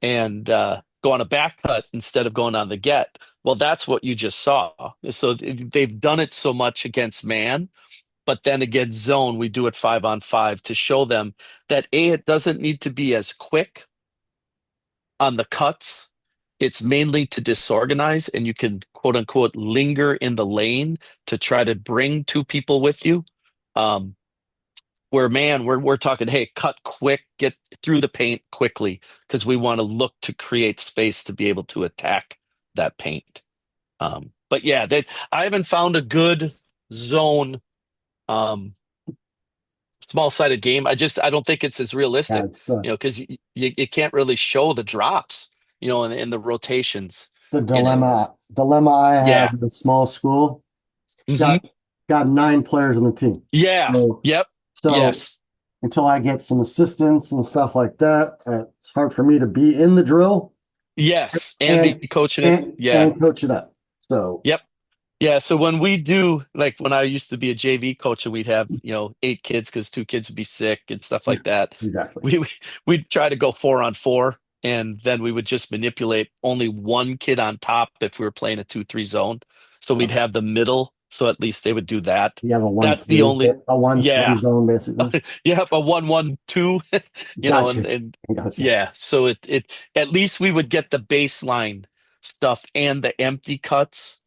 and go on a back cut instead of going on the get. Well, that's what you just saw. So they've done it so much against man, but then against zone, we do it 5-on-5 to show them that it doesn't need to be as quick on the cuts. It's mainly to disorganize, and you can quote unquote linger in the lane to try to bring two people with you. Um, where man, we're talking, hey, cut quick, get through the paint quickly, because we want to look to create space to be able to attack that paint. But yeah, I haven't found a good zone um, small-sided game. I don't think it's as Yeah, realistic, it's because you can't really show the drops, in the rotations the in it. dilemma I have Yeah. with small school. Hmm. Got 9 players on the team. Yeah. So Yep. so Yes. until I get some assistance and stuff like that, it's hard for me to be in the drill Yes. And be and coaching it. Yeah. coach it up. So Yep. Yeah, so when we do, like when I used to be a JV coach and we'd have, 8 kids because 2 kids would be sick and stuff yeah, like that, exactly. we'd try to go 4-on-4, and then we would just manipulate only one kid on top if we were playing a 2-3 zone. So we'd Okay. have the middle, so at least they would do that. You have a one That's the three only, a one yeah, three zone basically. yeah, a 1-1-2, Gotcha. and Gotcha. yeah, so it at least we would get the baseline stuff and the empty cuts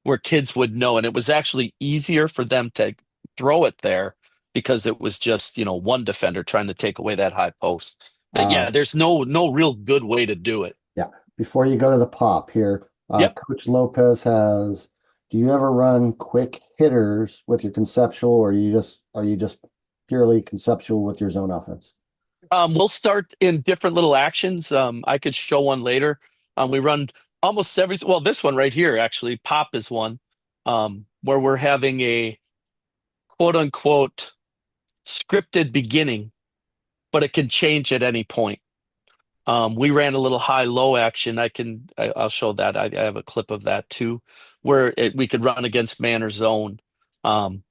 where kids would know. And it was actually easier for them to throw it there because it was just, one defender trying to take away that high post. But Uh, yeah, there's no real good way to do it. yeah. Before you go to the pop here, Yep. Coach Lopez has. Do you ever run quick hitters with your conceptual, or are you just purely conceptual with your zone offense? We'll start in different little actions. I could show one later. We run almost everything. Well, this one right here, actually, pop is one. where we're having a quote unquote scripted beginning, but it can change at any point. We ran a little high-low action. I'll show that. I have a clip of that too, where we could run against man or zone. Um,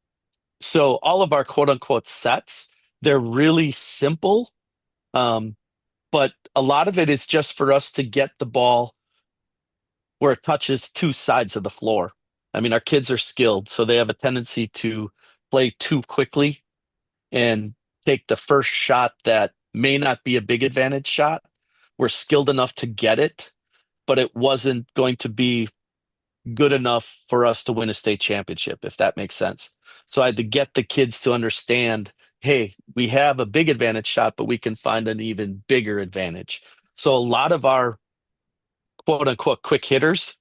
so all of our quote-unquote sets, they're really simple, um, but a lot of it is just for us to get the ball where it touches two sides of the floor. I mean, our kids are skilled, so they have a tendency to play too quickly and take the first shot that may not be a big advantage shot. We're skilled enough to get it, but it wasn't going to be good enough for us to win a state championship, if that makes sense. So I had to get the kids to understand, hey, we have a big advantage shot, but we can find an even bigger advantage. So a lot of our quote unquote quick hitters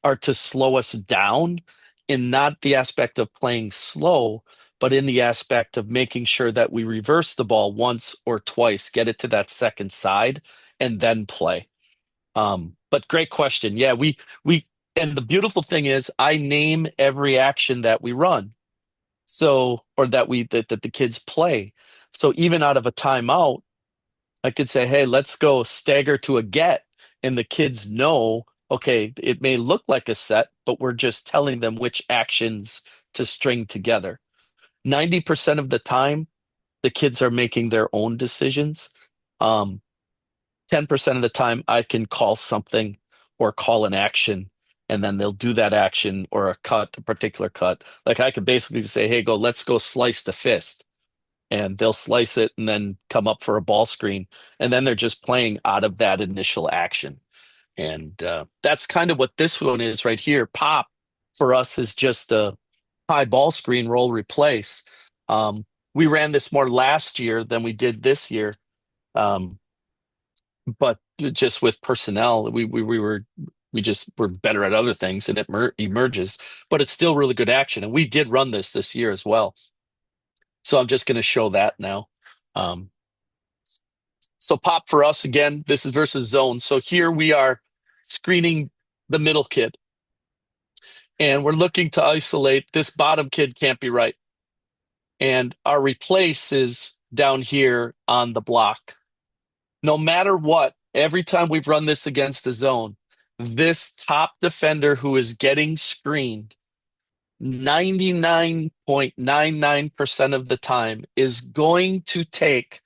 are to slow us down in not the aspect of playing slow, but in the aspect of making sure that we reverse the ball once or twice, get it to that second side, and then play. But great question. Yeah, and the beautiful thing is I name every action that we run. So, or that the kids play. So even out of a timeout, I could say, hey, let's go stagger to a get. And the kids know, okay, it may look like a set, but we're just telling them which actions to string together. 90% of the time, the kids are making their own decisions. Um, 10% of the time, I can call something or call an action, and then they'll do that action or a particular cut. Like I could basically say, hey, let's go slice the fist, and they'll slice it and then come up for a ball screen. And then they're just playing out of that initial action. And that's kind of what this one is right here. Pop for us is just a high ball screen roll replace. We ran this more last year than we did this year. Um, but just with personnel, we just were better at other things and it emerges, but it's still really good action. And we did run this year as well. So I'm just going to show that now. Um, so pop for us again, this is versus zone. So here we are screening the middle kid and we're looking to isolate this bottom kid can't be right. And our replace is down here on the block. No matter what, every time we've run this against the zone, this top defender who is getting screened 99.99% of the time is going to take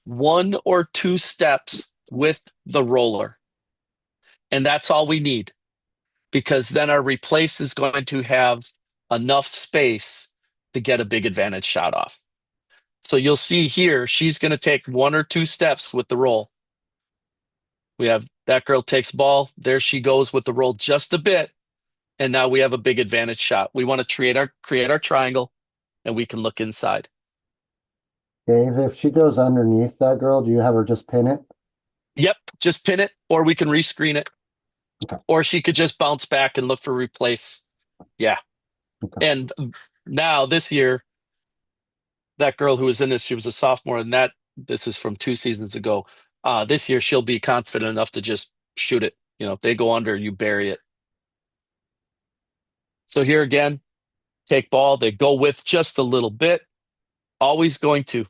one or two steps with the roller. And that's all we need because then our replace is going to have enough space to get a big advantage shot off. So you'll see here, she's going to take one or two steps with the roll. We have that girl takes ball. There she goes with the roll just a bit. And now we have a big advantage shot. We want to create our triangle and we can look inside. Dave, if she goes underneath that girl, do you have her just pin it? Yep, just pin it, or we can rescreen it, Okay. or she could just bounce back and look for replace. Yeah. Okay. And now this year, that girl who was in this, she was a sophomore, and this is from 2 seasons ago. This year she'll be confident enough to just shoot it. You know, if they go under, you bury it. So here again, take ball, they go with just a little bit, always going to.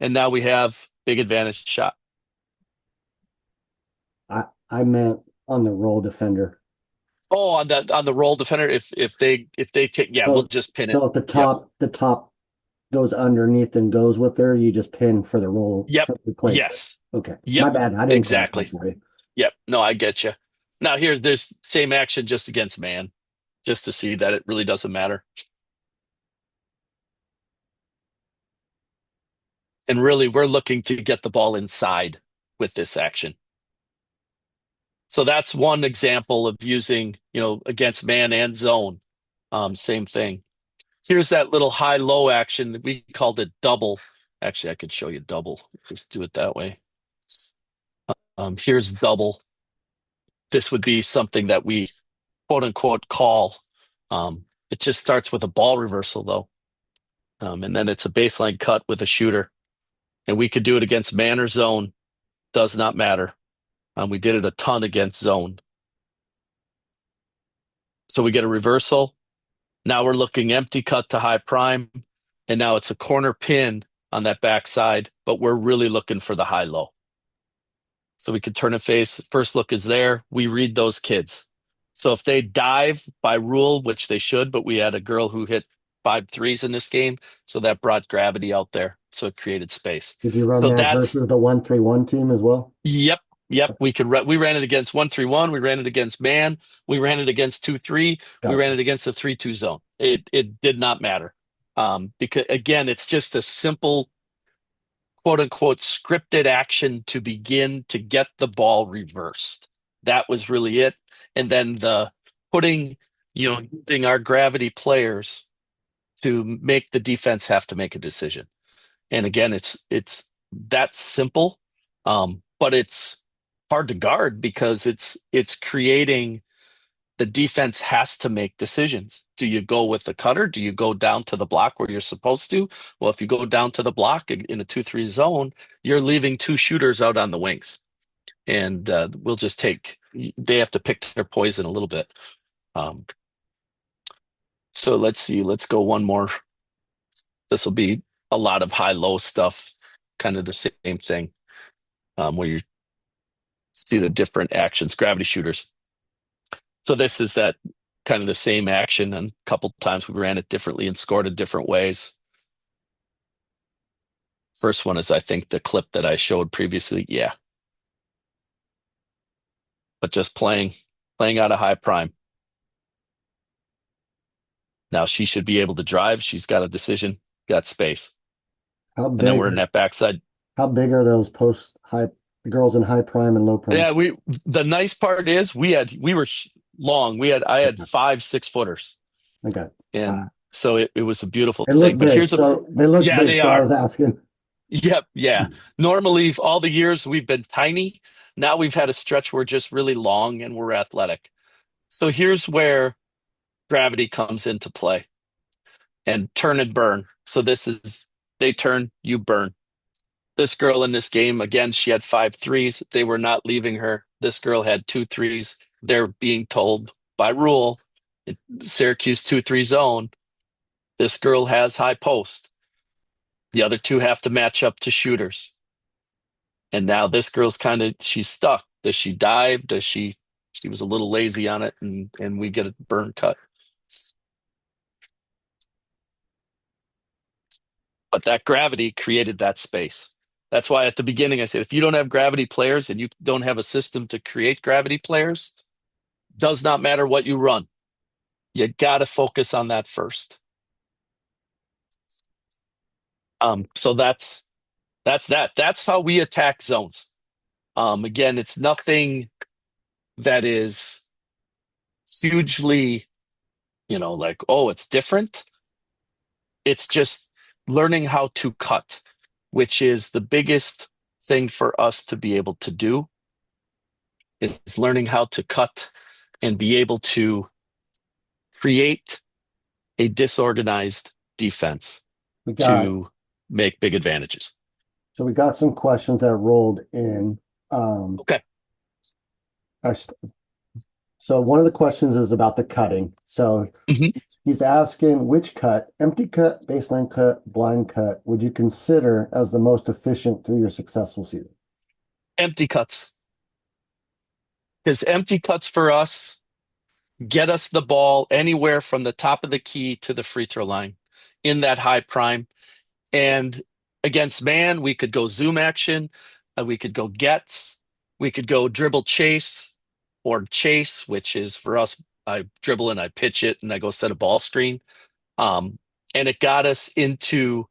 And now we have big advantage shot. I meant on the roll defender. Oh, on the roll defender, if they take, yeah, we'll So just pin it. so if Yep, the top goes underneath and goes with her, you just pin for the roll yep, for the replacement. yes, Okay. yep, My bad. I didn't clarify exactly. for you. Yep. No, I get you. Now here, there's same action just against man, just to see that it really doesn't matter. And really, we're looking to get the ball inside with this action. So that's one example of using, against man and zone. Same thing. Here's that little high-low action. We called it double. Actually, I could show you double. Just do it that way. Here's double. This would be something that we quote unquote call. It just starts with a ball reversal though. And then it's a baseline cut with a shooter. And we could do it against man or zone. Does not matter. We did it a ton against zone. So we get a reversal. Now we're looking empty cut to high prime, and now it's a corner pin on that backside, but we're really looking for the high low. So we could turn and face. First look is there. We read those kids. So if they dive by rule, which they should, but we had a girl who hit 5 threes in this game, so that brought gravity out there. So it created space. Did you run So that that's versus the 1-3-1 team as well? yep, yep. We ran it against 1-3-1. We ran it against man. We ran it against 2-3. We ran Gotcha. it against a 3-2 zone. It did not matter. Because again, it's just a simple quote unquote scripted action to begin to get the ball reversed. That was really it. And then the putting, using our gravity players to make the defense have to make a decision. And again, it's that simple, but it's hard to guard because it's creating the defense has to make decisions. Do you go with the cutter? Do you go down to the block where you're supposed to? Well, if you go down to the block in a 2-3 zone, you're leaving two shooters out on the wings. And we'll just they have to pick their poison a little bit. Um, so let's see. Let's go one more. This will be a lot of high-low stuff, kind of the same thing, where you see the different actions, gravity shooters. So this is that kind of the same action, and a couple times we ran it differently and scored in different ways. First one is, I think, the clip that I showed previously. Yeah, but just playing out a high prime. Now she should be able to drive. She's got a decision, got space, How and then big we're in that backside. how big are those post high the girls in high prime and low prime? Yeah, the nice part is we were long. I had Okay. 5 6 footers, Okay. and so it was a beautiful They thing. look But big. here's a So they look yeah, big, they so I are. was asking. Yep, yeah. Normally, all the years we've been tiny. Now we've had a stretch where we're just really long and we're athletic. So here's where gravity comes into play and turn and burn. So this is they turn, you burn. This girl in this game, again, she had 5 threes. They were not leaving her. This girl had 2 threes. They're being told by rule, Syracuse 2-3 zone, this girl has high post. The other two have to match up to shooters. And now this girl's she's stuck. Does she dive? She was a little lazy on it and we get a burn cut. But that gravity created that space. That's why at the beginning I said if you don't have gravity players and you don't have a system to create gravity players, does not matter what you run. You got to focus on that first. So that's that. That's how we attack zones. Again, it's nothing that is hugely, like, oh, it's different. It's just learning how to cut, which is the biggest thing for us to be able to do is learning how to cut and be able to create a disorganized defense We got to make big advantages. so we got some questions that rolled in. Okay. Our So one of the questions is about the cutting. So Mhm. he's asking which cut, empty cut, baseline cut, blind cut, would you consider as the most efficient through your successful season? Empty cuts. Because empty cuts for us get us the ball anywhere from the top of the key to the free throw line in that high prime. And against man, we could go zoom action, we could go gets, we could go dribble chase or chase, which is for us, I dribble and I pitch it and I go set a ball screen. Um, and it got us into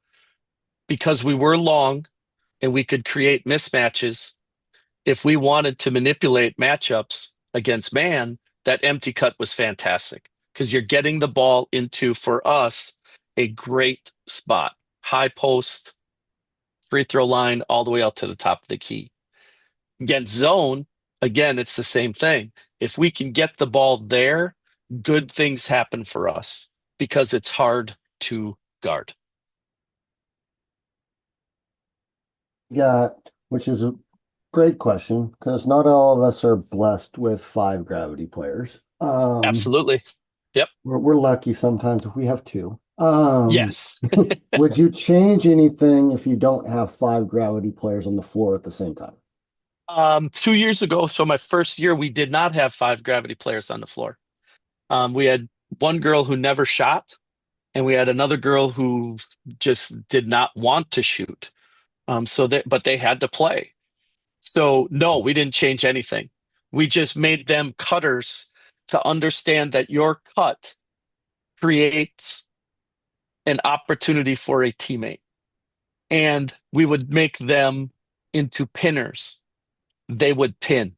because we were long and we could create mismatches. If we wanted to manipulate matchups against man, that empty cut was fantastic because you're getting the ball into, for us, a great spot. High post, free throw line, all the way out to the top of the key. Against zone, again, it's the same thing. If we can get the ball there, good things happen for us because it's hard to guard. Yeah, which is a great question because not all of us are blessed with five gravity players. Absolutely. Yep. We're lucky sometimes if we have two. Yes. Would you change anything if you don't have five gravity players on the floor at the same time? 2 years ago, so my first year, we did not have five gravity players on the floor. We had one girl who never shot, and we had another girl who just did not want to shoot. But they had to play. So no, we didn't change anything. We just made them cutters to understand that your cut creates an opportunity for a teammate. And we would make them into pinners. They would pin.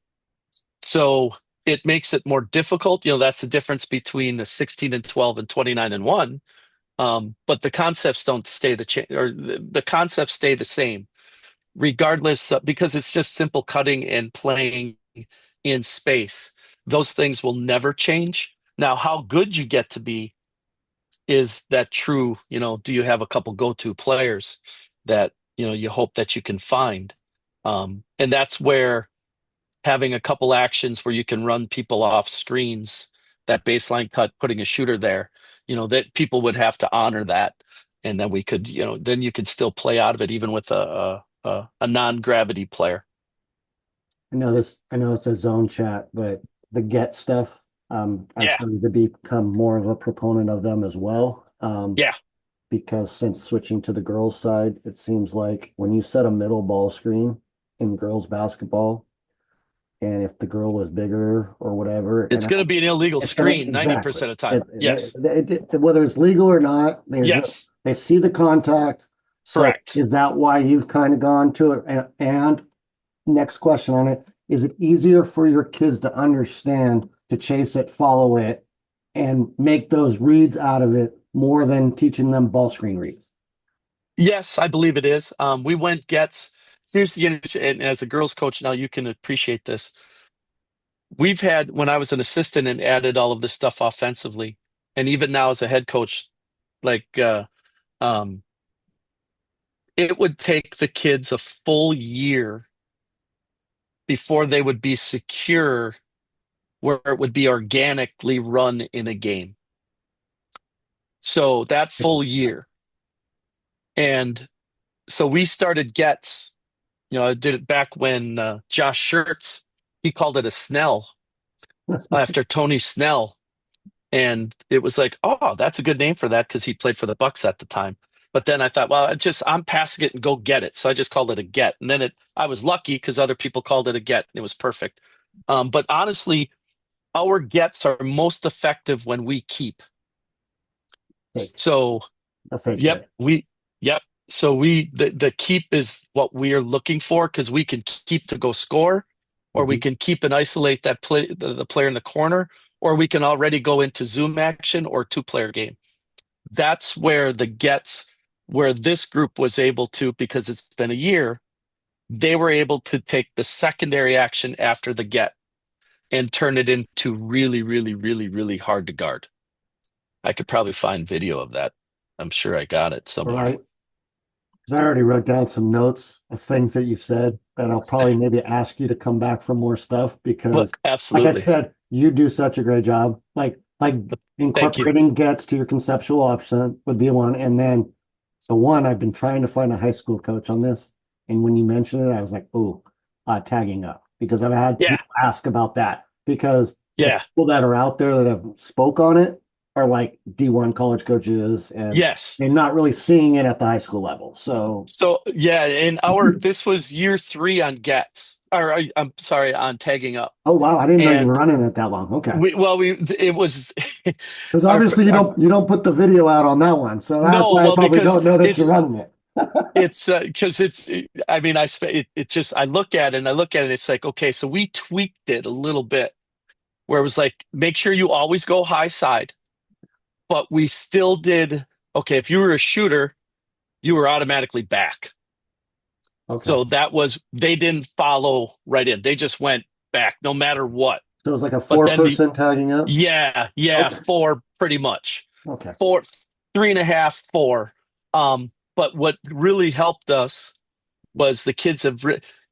So it makes it more difficult. That's the difference between a 16 and 12 and 29 and 1. But the concepts don't stay or the concepts stay the same, regardless, because it's just simple cutting and playing in space. Those things will never change. Now, how good you get to be is that true, do you have a couple go-to players that, you hope that you can find? And that's where having a couple actions where you can run people off screens, that baseline cut, putting a shooter there, that people would have to honor that. And then we could, then you could still play out of it even with a non-gravity player. I know it's a zone chat, but the get stuff, I've Yeah. started to become more of a proponent of them as well. Yeah. Because since switching to the girls' side, it seems like when you set a middle ball screen in girls' basketball, and if the girl is bigger or whatever, It's going to be an illegal it's gonna screen exactly 90% of the time. Yes. whether it's legal or not, Yes. they see the contact. So Correct. is that why you've kind of gone to it? And next question on it, is it easier for your kids to understand to chase it, follow it, and make those reads out of it more than teaching them ball screen reads? Yes, I believe it is. We went gets. Here's and as a girls coach now, you can appreciate this. We've had, when I was an assistant and added all of this stuff offensively, and even now as a head coach, like um, it would take the kids a full year before they would be secure where it would be organically run in a game. So that full year. And so we started gets, I did it back when Josh Schertz, he called it a Snell after Tony Snell. And it was like, oh, that's a good name for that because he played for the Bucks at the time. But then I thought, well, I'm passing it and go get it. So I just called it a get. And then I was lucky because other people called it a get and it was perfect. But honestly, our gets are most effective when we keep. Fake, So, a fake yep, get. yep. So the keep is what we are looking for because we can keep to go score, or we Mhm. can keep and isolate that the player in the corner, or we can already go into zoom action or two-player game. That's where where this group was able to, because it's been a year, they were able to take the secondary action after the get and turn it into really, really, really, really hard to guard. I could probably find video of that. I'm sure I got it All somewhere. right. Because I already wrote down some notes of things that you've said, and I'll probably maybe ask you to come back for more stuff Well, because, like I absolutely. said, you do such a great job. Like Thank you. incorporating gets to your conceptual option would be one, and then the one I've been trying to find a high school coach on this, and when you mentioned it, I was like, oh, tagging up because I've had Yeah, people ask about that because the yeah, people that are out there that have spoke on it are like D1 college coaches and yes. they're not really seeing it at the high school level. So, So yeah, this was year three on gets, or I'm sorry, on tagging up. oh wow, I didn't know you were And running it that long. Okay. it was Because our, obviously our you don't put the video out on that one. So that's no, why I well, probably because don't know that you're it's running it. it's because I mean, it just, I look at it and I look at it, it's like, okay, so we tweaked it a little bit where it was like, make sure you always go high side, but we still did, okay, if you were a shooter, you were automatically back. Okay. So that was, they didn't follow right in. They just went back no matter what. So it's like a But four then person tagging up. yeah, Okay. four pretty much. Okay. Four, three and a half, four. But what really helped us was the kids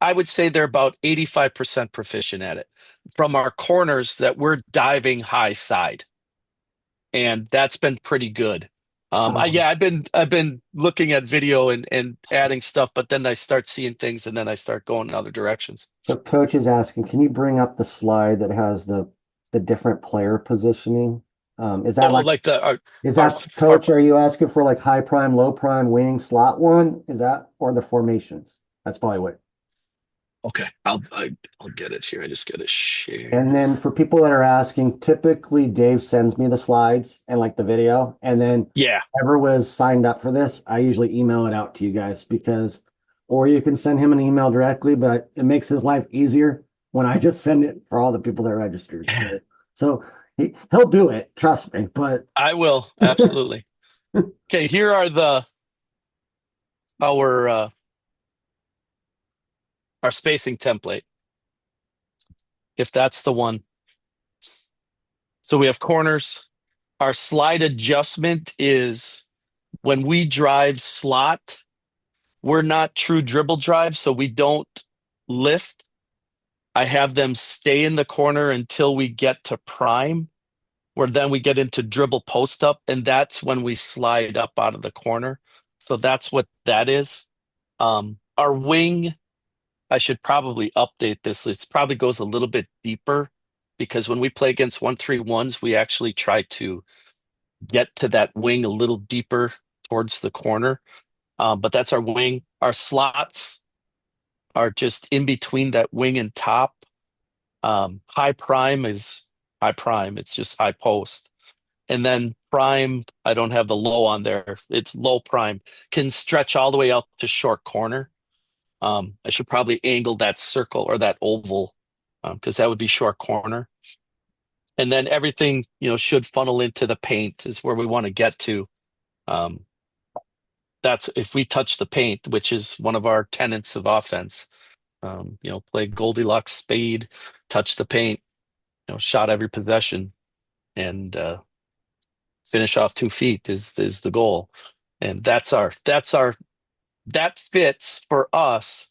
I would say they're about 85% proficient at it from our corners that we're diving high side. and that's been pretty good. Um, I've been looking at video and adding stuff, but then I start seeing things and then I start going in other directions. so coach is asking, can you bring up the slide that has the different player positioning? Is that Oh, like like is our that our coach? Are you asking for like high prime, low prime, wing, slot one? Is that or the formations? That's probably what. okay, I'll get it here. I just got to And share. then for people that are asking, typically Dave sends me the slides and like the video, and then Yeah, whoever was signed up for this, I usually email it out to you guys because, or you can send him an email directly, but it makes his life easier when I just send it for all the people that registered. So he'll do it, trust me. But I will absolutely. Okay, here are the our uh, our spacing template, if that's the one. So we have corners. Our slide adjustment is when we drive slot, we're not true dribble drive, so we don't lift. I have them stay in the corner until we get to prime, where then we get into dribble post up, and that's when we slide up out of the corner. So that's what that is. Our wing, I should probably update this. It probably goes a little bit deeper because when we play against 1-3-1s, we actually try to get to that wing a little deeper towards the corner. But that's our wing. Our slots are just in between that wing and top. High prime is high prime. It's just high post. And then prime, I don't have the low on there. It's low prime. Can stretch all the way out to short corner. I should probably angle that circle or that oval because that would be short corner. And then everything, should funnel into the paint is where we want to get to. Um, that's if we touch the paint, which is one of our tenets of offense. Play Goldilocks spade, touch the paint, shot every possession, and finish off 2 feet is the goal. And that fits for us.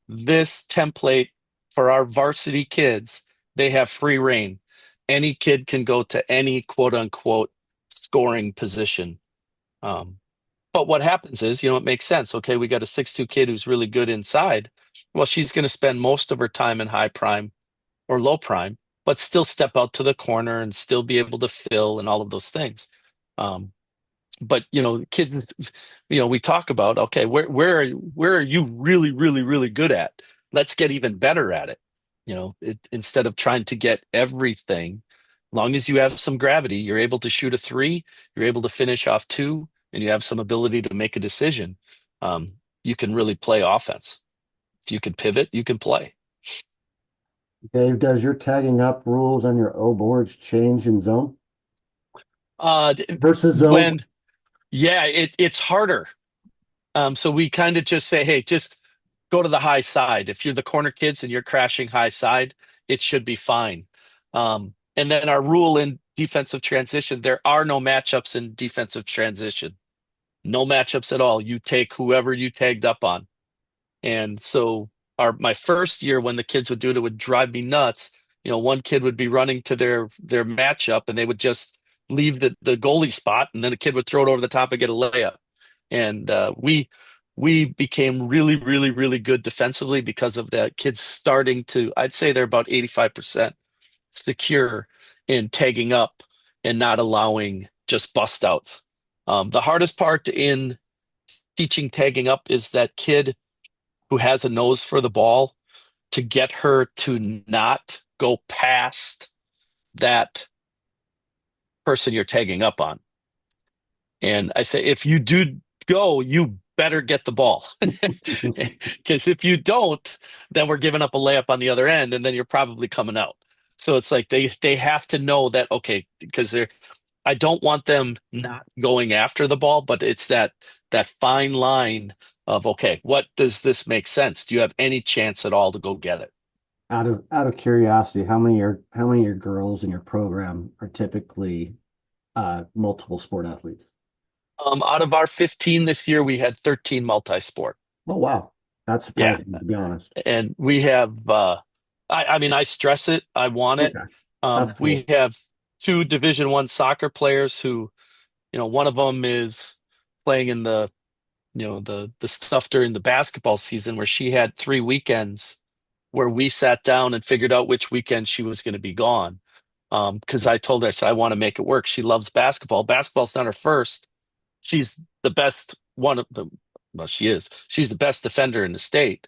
This template for our varsity kids, they have free reign. Any kid can go to any quote unquote scoring position. Um, but what happens is, it makes sense. Okay, we got a 6'2" kid who's really good inside. Well, she's going to spend most of her time in high prime or low prime, but still step out to the corner and still be able to fill and all of those things. Um, but kids, we talk about, okay, where are you really really really good at? Let's get even better at it. Instead of trying to get everything, long as you have some gravity, you're able to shoot a three, you're able to finish off two, and you have some ability to make a decision. You can really play offense. If you can pivot, you can play. Dave, does your tagging up rules on your O boards change in zone Uh, versus zone? when Yeah, it's harder. So we kind of just say, hey, just go to the high side. If you're the corner kids and you're crashing high side, it should be fine. And then our rule in defensive transition, there are no matchups in defensive transition. No matchups at all. You take whoever you tagged up on. And so my first year when the kids would do it, it would drive me nuts. One kid would be running to their matchup and they would just leave the goalie spot and then a kid would throw it over the top and get a layup. And we became really, really, really good defensively because of that. Kids starting to, I'd say they're about 85% secure in tagging up and not allowing just bust outs. The hardest part in teaching tagging up is that kid who has a nose for the ball to get her to not go past that person you're tagging up on. And I say, if you do go, you better get the ball. Because if you don't, then we're giving up a layup on the other end, and then you're probably coming out. So it's like they have to know that, okay, because I don't want them not going after the ball, but it's that fine line of, okay, what does this make sense? Do you have any chance at all to go get it? Out of curiosity, how many of your girls in your program are typically multiple sport athletes? Out of our 15 this year, we had 13 multi-sport. Oh wow, that's Yeah. surprising to be honest. And we have I mean, I stress it, I want it. Okay, that's We cool. have two Division I soccer players who, one of them is playing in the stuff during the basketball season where she had 3 weekends where we sat down and figured out which weekend she was going to be gone. Because I told her, I said, I want to make it work. She loves basketball. Basketball's not her first. She's the best one of the, well, she is. She's the best defender in the state,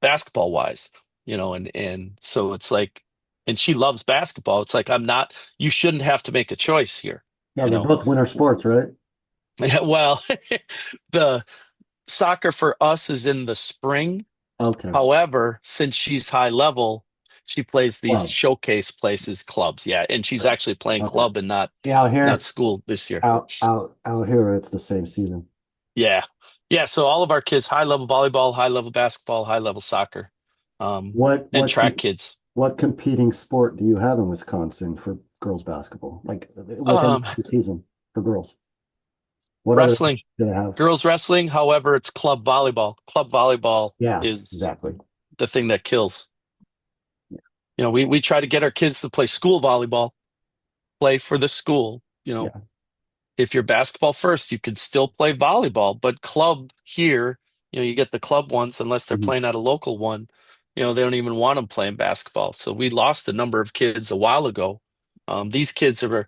basketball wise, and so it's like, and she loves basketball. It's like, you shouldn't have to make a choice here, Yeah, you they're know. both winter sports, right? Well, the soccer for us is in the spring. Okay. However, since she's high level, she plays these Club. showcase places, clubs. Yeah, and she's actually playing Okay. club and not Yeah, out not here, school this year. out here, it's the same season. Yeah. Yeah, so all of our kids, high level volleyball, high level basketball, high level soccer, What and what track com kids. what competing sport do you have in Wisconsin for girls basketball? Like within Um, the season for girls? What other Wrestling, do they have? girls wrestling, however, it's club volleyball. Club volleyball Yeah, is exactly. the thing that kills. We try to get our kids to play school volleyball, play for the school. Yeah. If you're basketball first, you can still play volleyball, but club here, you get the club ones unless they're Mhm. playing at a local one. They don't even want them playing basketball. So we lost a number of kids a while ago. These kids are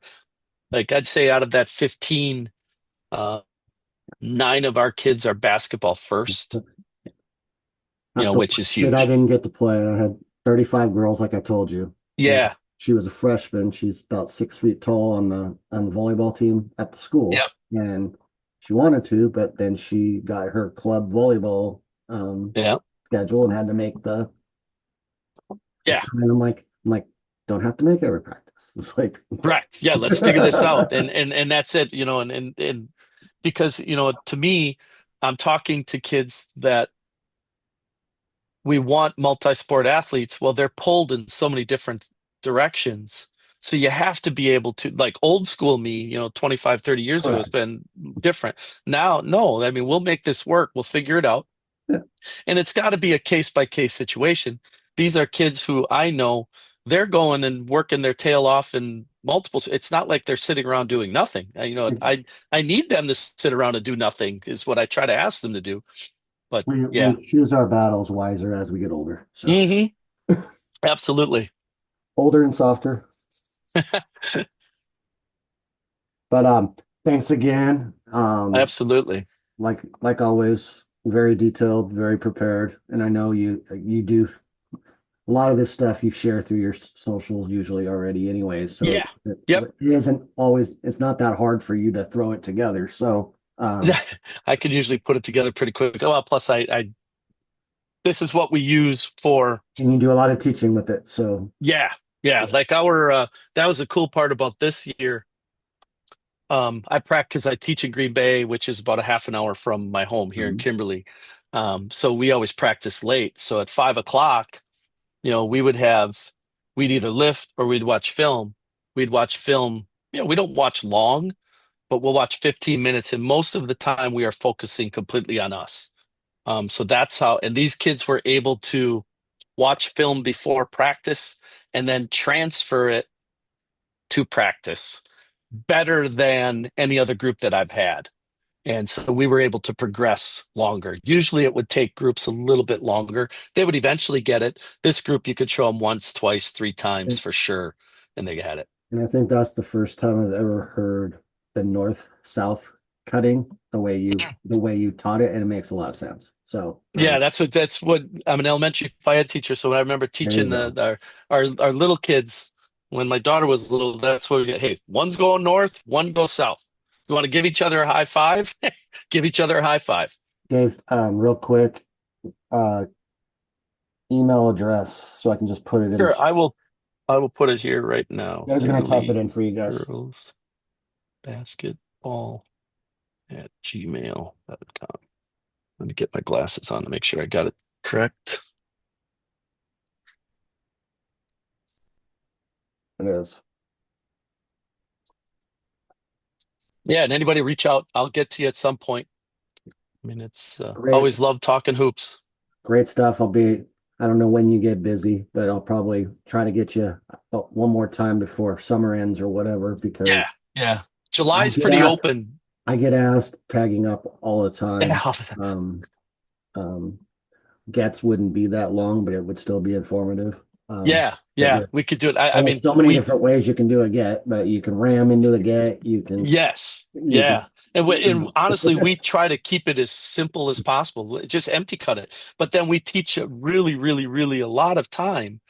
like, I'd say out of that 15, uh, 9 of our kids are basketball first, That's the which one is kid I huge. didn't get to play. I had 35 girls, like I told you, and Yeah. she was a freshman. She's about 6 feet tall on the volleyball team at the school, Yep. and she wanted to, but then she got her club volleyball um, Yeah. schedule and had to make the Yeah. time. I'm like, don't have to make every practice. It's like, Correct. Yeah. Let's figure this out. And that's it, and because, to me, I'm talking to kids that we want multi-sport athletes. Well, they're pulled in so many different directions. So you have to be able to, like old school me, 25, 30 years ago has correct. been different. Now, no, I mean, we'll make this work. We'll figure it out. Yeah. And it's got to be a case by case situation. These are kids who I know they're going and working their tail off in multiples. It's not like they're sitting around doing nothing. I need them to sit around and do nothing is what I try to ask them to do. But We yeah. choose our battles wiser as we get older. So Hmm. Absolutely. older and softer. But thanks again. Absolutely. Like always, very detailed, very prepared. And I know you do a lot of this stuff you share through your socials usually already anyways. So Yeah. it, Yep. it isn't always it's not that hard for you to throw it together. So I can usually put it together pretty quick. Well, plus this is what we use for, and you do a lot of teaching with it. So yeah, yeah. Like that was the cool part about this year. I practice, I teach in Green Bay, which is about a half an hour from my home here in mhm. Kimberly. So we always practice late. So at 5 o'clock, we'd either lift or we'd watch film. We'd watch film. We don't watch long, but we'll watch 15 minutes. And most of the time we are focusing completely on us. So that's how, and these kids were able to watch film before practice and then transfer it to practice better than any other group that I've had. And so we were able to progress longer. Usually it would take groups a little bit longer. They would eventually get it. This group, you could show them once, twice, 3 times And, for sure, and they had it. and I think that's the first time I've ever heard the north-south cutting the way you taught it, and it makes a lot of sense. So Yeah, that's what I'm an elementary phy ed teacher. So I remember there you teaching go. our little kids when my daughter was little. That's what we get. Hey, one's going north, one goes south. You want to give each other a high five? Give each other a high five. Dave, real quick, uh, email address so I can just put it in. Sure, I will put it here right now. I was going to type it Kimberly in for you guys. Girls Basketball at gmail.com. Let me get my glasses on to make sure I got it correct. It is. Yeah, and anybody reach out, I'll get to you at some point. I mean, it's Great, always love talking hoops. great stuff. I'll be I don't know when you get busy, but I'll probably try to get you one more time before summer ends or whatever, Yeah, because yeah. I July's get pretty asked, open. I get asked tagging up all the time. Yeah, Um, um, Gets wouldn't be that long, but it would still be informative. yeah, But yeah. yeah, We could do it. I there's mean, so many different ways you can do a get, but you can ram into the get. yes, You can, yeah. And honestly, we try to keep it as simple as possible. Just empty cut it. But then we teach it really, really, really a lot of time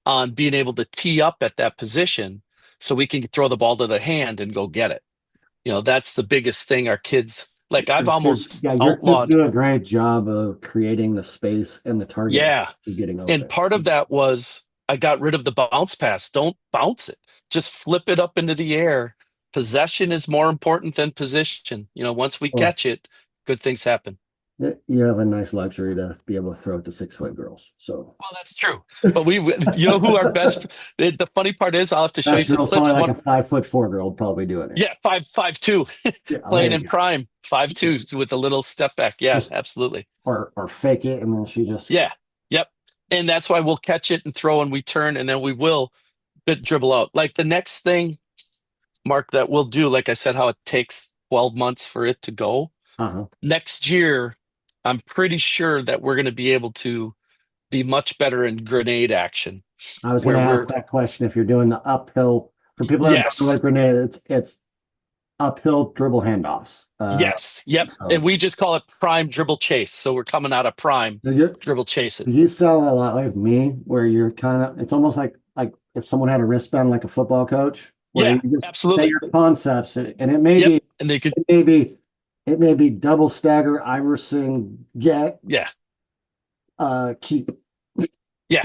on being able to tee up at that position so we can throw the ball to the hand and go get it. That's the biggest thing our kids like. I've almost yeah, your kids outlawed. do a great job of creating the space and the target Yeah. getting And open. part of that was I got rid of the bounce pass. Don't bounce it. Just flip it up into the air. Possession is more important than position. Once we Well, catch it, good things happen. you have a nice luxury to be able to throw it to 6 foot girls. So Well, that's true. But you know who our best, the funny part is, I'll have to show you best some girl's probably clips. like a 5'4" girl probably doing it. Yeah, 5'2", Yeah, playing there in you prime, go. 5'2" with a little step back. Yeah, Just absolutely. or fake it and then she just Yeah, yep. And that's why we'll catch it and throw and we turn and then we will dribble out. Like the next thing, Mark, that we'll do, like I said, how it takes 12 months for it to go. uh-huh. Next year, I'm pretty sure that we're going to be able to be much better in grenade action, I was going where to we're, ask that question. If you're doing the uphill, for people that don't know yes, what grenade, it's uphill dribble handoffs. yes, yep. And So we just call it prime dribble chase. So we're coming out of prime did you, dribble chase it. did you sound a lot like me, where you're kind of, it's almost like if someone had a wristband like a football coach, where Yeah, you just say absolutely. your concepts, and it may Yep. be, And they could, it may be, it may be double stagger, Iverson, get, yeah, keep. yeah.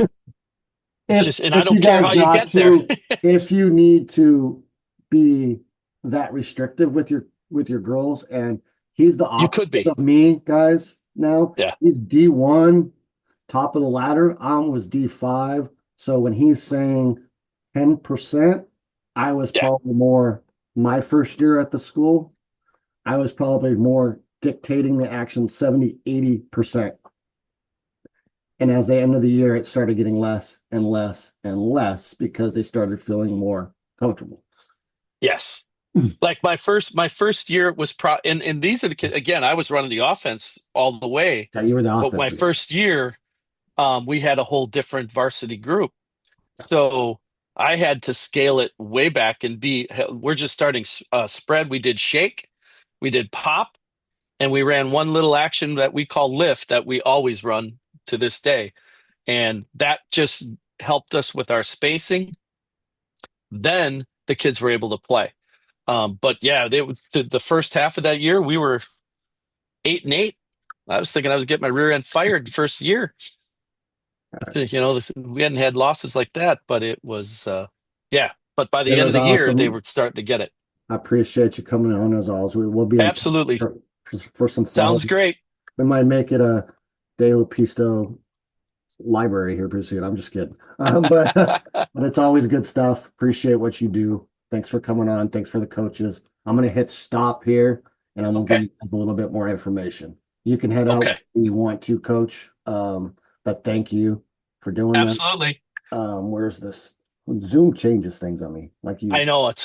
It's just, and I If you don't care guys how you got get there. to, if you need to be that restrictive with your girls, and he's the You could opposite be. of me, guys. Now Yeah. he's D1, top of the ladder. I was D5. So when he's saying 10%, I was Yeah. probably more my first year at the school. I was probably more dictating the action 70, 80%. And as the end of the year, it started getting less and less and less because they started feeling more comfortable. Yes. Like my first year was and these are the kids again, I was running the offense all the way, Yeah, you were the but my offensive guy. first year, we had a whole different varsity group. So I had to scale it way back and we're just starting spread. We did shake, we did pop, and we ran one little action that we call lift that we always run to this day. And that just helped us with our spacing. Then the kids were able to play. But yeah, the first half of that year, we were 8-8. I was thinking I would get my rear end fired first year. We hadn't had losses like that, but it was, yeah. But by It the end was of the year, they awesome. were starting to get it. I appreciate you coming on as always. We will be in touch Absolutely. for some follow. Sounds great. We might make it a De La Pisto library here pretty soon. I'm just kidding. But it's always good stuff. Appreciate what you do. Thanks for coming on. Thanks for the coaches. I'm gonna hit stop here and I'm gonna give Okay. you a little bit more information. You can head out Okay. when you want to, coach. But thank you for doing that. Absolutely. Where's this? Zoom changes things on me, like I you. know it's